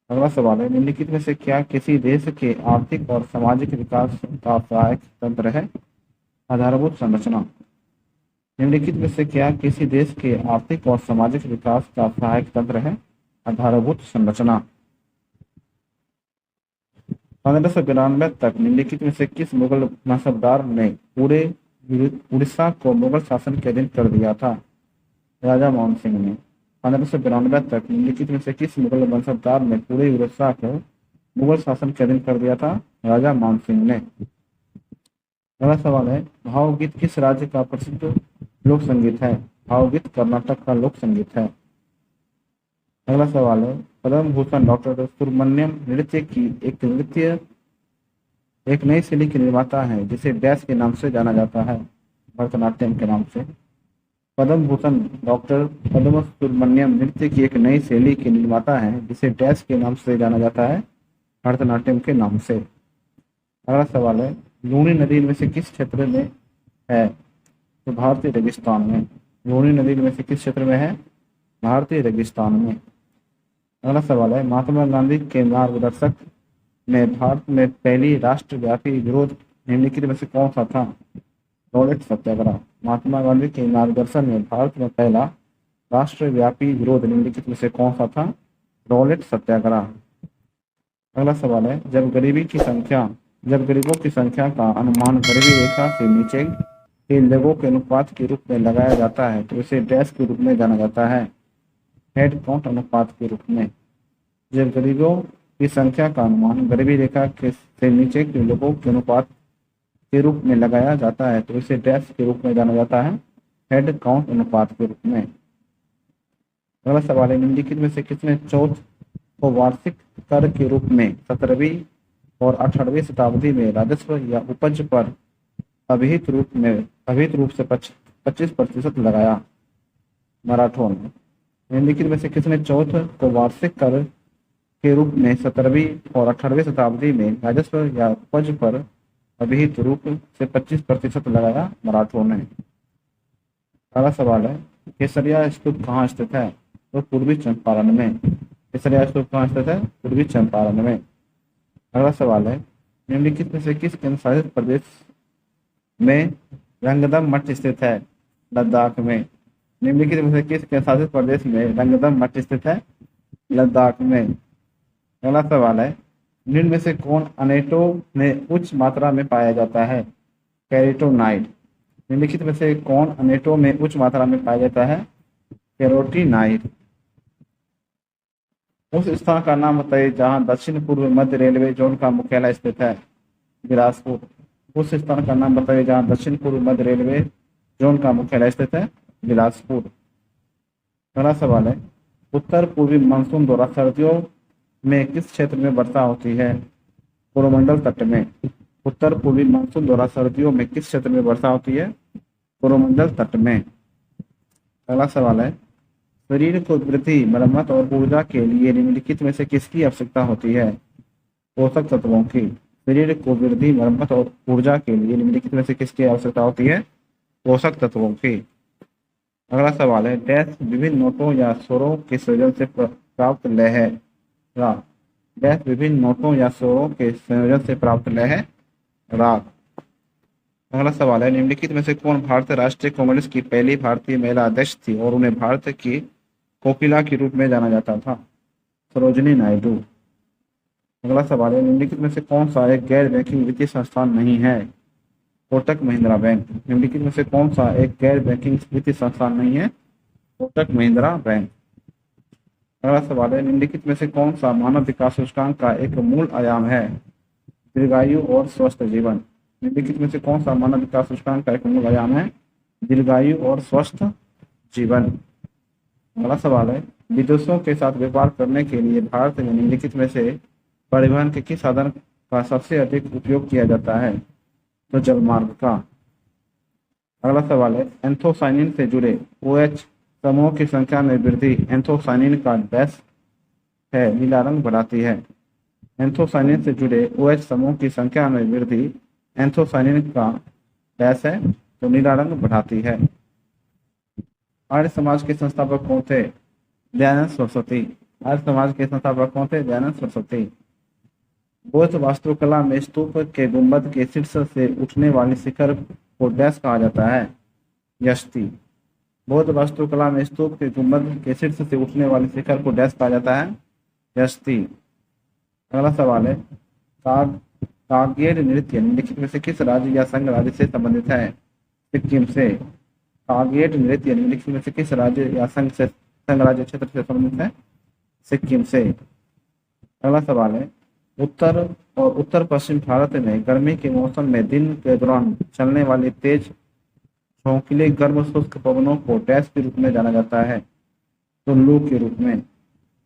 A: अगला सवाल है, निम्नलिखित में से क्या किसी देश के आर्थिक और सामाजिक विकास का सहायक तंत्र है? आधारभूत संरचना। निम्नलिखित में से क्या किसी देश के आर्थिक और सामाजिक विकास का सहायक तंत्र है? आधारभूत संरचना। 1592 तक निम्नलिखित में से किस मुगल मसबदार ने पूरे उड़ीसा को मुगल शासन के अधीन कर दिया था? राजा मोहन सिंह ने। 1592 तक निम्नलिखित में से किस मुगल वंशजदार ने पूरे उड़ीसा को मुगल शासन के अधीन कर दिया था? राजा मानसिंह ने। अगला सवाल है, भावगीत किस राज्य का प्रसिद्ध लोक संगीत है? भावगीत कर्नाटक का लोक संगीत है। अगला सवाल है, पद्म भूषण डॉक्टर सुब्रमण्यम एक नई शैली के निर्माता है जिसे डैश के नाम से जाना जाता है? भरतनाट्यम के नाम से। पद्म भूषण डॉक्टर पद्म सुब्रमण्यम नृत्य की एक नई शैली के निर्माता है जिसे डैश के नाम से जाना जाता है? भरतनाट्यम के नाम से। अगला सवाल है, लूनी नदी में से किस क्षेत्र में है? तो भारतीय रेगिस्तान में। लूनी नदी में से किस क्षेत्र में है? भारतीय रेगिस्तान में। अगला सवाल है, महात्मा गांधी के मार्गदर्शक में भारत में पहली राष्ट्रव्यापी विरोध निम्नलिखित में से कौन सा था? रॉलेट सत्याग्रह। महात्मा गांधी के मार्गदर्शन में भारत में पहला राष्ट्रव्यापी विरोध निम्नलिखित में से कौन सा था? रॉलेट सत्याग्रह। अगला सवाल है, जब गरीबों की संख्या का अनुमान गरीबी रेखा से नीचे के लोगों के अनुपात के रूप में लगाया जाता है तो इसे डैश के रूप में जाना जाता है? हेड काउंट अनुपात के रूप में। जब गरीबों की संख्या का अनुमान गरीबी रेखा से नीचे के लोगों के अनुपात के रूप में लगाया जाता है तो इसे डैश के रूप में जाना जाता है? हेड काउंट अनुपात के रूप में। अगला सवाल है, निम्नलिखित में से किसने चौथ को वार्षिक कर के रूप में 17वीं और 18वीं शताब्दी में राजस्व या उपज पर अभिहित रूप से 25% लगाया? मराठों ने। निम्नलिखित में से किसने चौथ को वार्षिक कर के रूप में 17वीं और 18वीं शताब्दी में राजस्व या उपज पर अभिहित रूप से 25% लगाया? मराठों ने। अगला सवाल है, केसरिया स्तूप कहाँ स्थित है? तो पूर्वी चंपारण में। केसरिया स्तूप कहाँ स्थित है? पूर्वी चंपारण में। अगला सवाल है, निम्नलिखित में से किस केंद्रशासित प्रदेश में रंगदम मठ स्थित है? लद्दाख में। निम्नलिखित में से किस केंद्रशासित प्रदेश में रंगदम मठ स्थित है? लद्दाख में। अगला सवाल है, निम्न में से कौन अनेटो में उच्च मात्रा में पाया जाता है? कैरोटीनॉइड। निम्नलिखित में से कौन अनेटो में उच्च मात्रा में पाया जाता है? कैरोटीनॉइड। उस स्थान का नाम बताइए जहां दक्षिण पूर्व मध्य रेलवे जोन का मुख्यालय स्थित है? बिलासपुर। उस स्थान का नाम बताइए जहां दक्षिण पूर्व मध्य रेलवे जोन का मुख्यालय स्थित है? बिलासपुर। अगला सवाल है, उत्तर पूर्वी मानसून द्वारा सर्दियों में किस क्षेत्र में वर्षा होती है? कोरोमंडल तट में। उत्तर पूर्वी मानसून द्वारा सर्दियों में किस क्षेत्र में वर्षा होती है? कोरोमंडल तट में। अगला सवाल है, शरीर को वृद्धि, मरम्मत और ऊर्जा के लिए निम्नलिखित में से किसकी आवश्यकता होती है? पोषक तत्वों की। शरीर को वृद्धि, मरम्मत और ऊर्जा के लिए निम्नलिखित में से किसकी आवश्यकता होती है? पोषक तत्वों की। अगला सवाल है, डैश विभिन्न नोटों या स्वरों के संयोजन से प्राप्त लय है? राग। डैश विभिन्न नोटों या स्वरों के संयोजन से प्राप्त लय है? राग। अगला सवाल है, निम्नलिखित में से कौन भारतीय राष्ट्रीय कांग्रेस की पहली भारतीय महिला अध्यक्ष थी और उन्हें भारत की कोकिला के रूप में जाना जाता था? सरोजिनी नायडू। अगला सवाल है, निम्नलिखित में से कौन सा एक गैर बैंकिंग वित्तीय संस्थान नहीं है? कोटक महिंद्रा बैंक। निम्नलिखित में से कौन सा एक गैर बैंकिंग वित्तीय संस्थान नहीं है? कोटक महिंद्रा बैंक। अगला सवाल है, निम्नलिखित में से कौन सा मानव विकास सूचकांक का एक मूल आयाम है? दीर्घायु और स्वस्थ जीवन। निम्नलिखित में से कौन सा मानव विकास सूचकांक का एक मूल आयाम है? दीर्घायु और स्वस्थ जीवन। अगला सवाल है, विदेशों के साथ व्यापार करने के लिए भारत में निम्नलिखित में से परिवहन के किस साधन का सबसे अधिक उपयोग किया जाता है? तो जलमार्ग का। अगला सवाल है, एंथोसाइनिन से जुड़े OH समूह की संख्या में वृद्धि एंथोसाइनिन का डैश है? नीला रंग बढ़ाती है। एंथोसाइनिन से जुड़े OH समूह की संख्या में वृद्धि एंथोसाइनिन का डैश है? तो नीला रंग बढ़ाती है। आर्य समाज के संस्थापक कौन थे? दयानंद सरस्वती। आर्य समाज के संस्थापक कौन थे? दयानंद सरस्वती। बौद्ध वास्तुकला में स्तूप के गुंबद के शीर्ष से उठने वाली शिखर को डैश कहा जाता है? यष्टि। बौद्ध वास्तुकला में स्तूप के गुंबद के शीर्ष से उठने वाली शिखर को डैश कहा जाता है? यष्टि। अगला सवाल है, काग्येट नृत्य निम्नलिखित में से किस राज्य या संघ राज्य से संबंधित है? सिक्किम से। काग्येट नृत्य निम्नलिखित में से किस राज्य या संघ से संघ राज्य क्षेत्र से संबंधित है? सिक्किम से। अगला सवाल है, उत्तर और उत्तर पश्चिम भारत में गर्मी के मौसम में दिन के दौरान चलने वाली तेज झोंकीले गर्म शुष्क पवनों को डैश के रूप में जाना जाता है? तो लू के रूप में।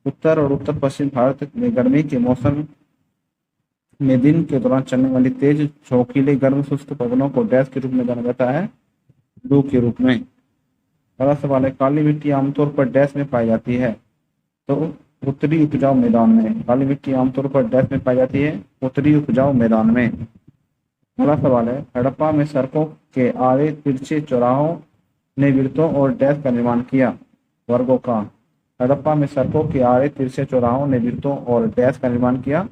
A: उत्तर और उत्तर पश्चिम भारत में गर्मी के मौसम में दिन के दौरान चलने वाली तेज झोंकीले गर्म शुष्क पवनों को डैश के रूप में जाना जाता है? लू के रूप में। अगला सवाल है, काली मिट्टी आमतौर पर डैश में पाई जाती है? तो उत्तरी उपजाऊ मैदान में। काली मिट्टी आमतौर पर डैश में पाई जाती है? उत्तरी उपजाऊ मैदान में। अगला सवाल है, हड़प्पा में सड़कों के आड़े तिरछे चौराहों ने वृत्तों और डैश का निर्माण किया? वर्गों का। हड़प्पा में सड़कों के आड़े तिरछे चौराहों ने वृत्तों और डैश का निर्माण किया?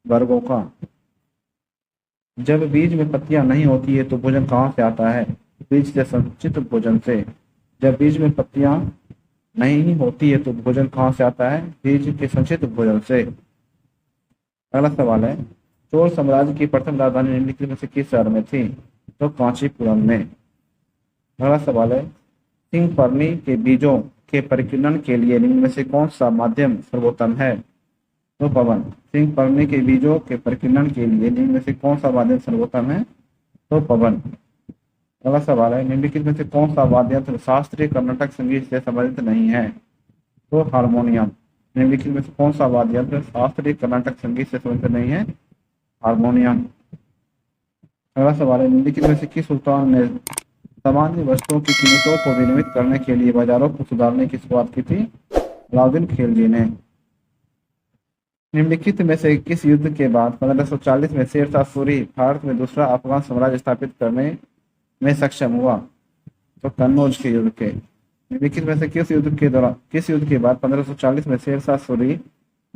A: वर्गों का। जब बीज में पत्तियां नहीं होती है तो भोजन कहाँ से आता है? बीज से संचित भोजन से। जब बीज में पत्तियां नहीं होती है तो भोजन कहाँ से आता है? बीज के संचित भोजन से। अगला सवाल है, चोल साम्राज्य की प्रथम राजधानी निम्नलिखित में से किस शहर में थी? तो कांचीपुरम में। अगला सवाल है, सिंहपर्णी के बीजों के परिकीर्णन के लिए निम्न में से कौन सा माध्यम सर्वोत्तम है? तो पवन। सिंहपर्णी के बीजों के परिकीर्णन के लिए निम्न में से कौन सा माध्यम सर्वोत्तम है? तो पवन। अगला सवाल है, निम्नलिखित में से कौन सा वाद्य यंत्र शास्त्रीय कर्नाटक संगीत से संबंधित नहीं है? तो हारमोनियम। निम्नलिखित में से कौन सा वाद्य यंत्र शास्त्रीय कर्नाटक संगीत से संबंधित नहीं है? हारमोनियम। अगला सवाल है, निम्नलिखित में से किस सुल्तान ने सामान्य वस्तुओं की कीमतों को विनियमित करने के लिए बाजारों को सुधारने की शुरुआत की थी? अलाउद्दीन खिलजी ने। निम्नलिखित में से किस युद्ध के बाद 1540 में शेरशाह सूरी भारत में दूसरा अफगान साम्राज्य स्थापित करने में सक्षम हुआ? तो कन्नौज के युद्ध के। निम्नलिखित में से किस युद्ध के बाद 1540 में शेरशाह सूरी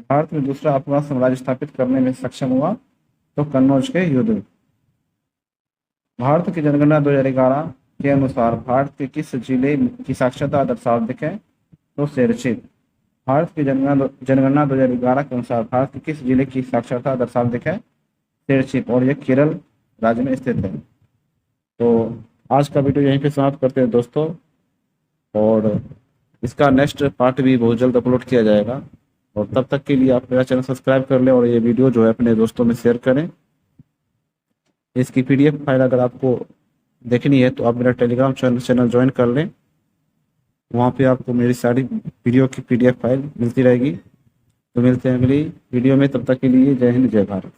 A: भारत में दूसरा अफगान साम्राज्य स्थापित करने में सक्षम हुआ? तो कन्नौज के युद्ध। भारत की जनगणना 2011 के अनुसार भारत के किस जिले की साक्षरता दर सर्वाधिक है? तो शेरछिप। भारत की जनगणना 2011 के अनुसार भारत के किस जिले की साक्षरता दर सर्वाधिक है? शेरछिप, और यह केरल राज्य में स्थित है। तो आज का वीडियो यहीं पे समाप्त करते हैं दोस्तों, और इसका नेक्स्ट पार्ट भी बहुत जल्द अपलोड किया जाएगा। और तब तक के लिए आप मेरा चैनल सब्सक्राइब कर लें और ये वीडियो जो है अपने दोस्तों में शेयर करें। इसकी PDF फाइल अगर आपको देखनी है तो आप मेरा टेलीग्राम चैनल ज्वाइन कर लें, वहाँ पे आपको मेरी सारी वीडियो की PDF फाइल मिलती रहेगी। तो मिलते हैं अगली वीडियो में, तब तक के लिए जय हिंद जय भारत।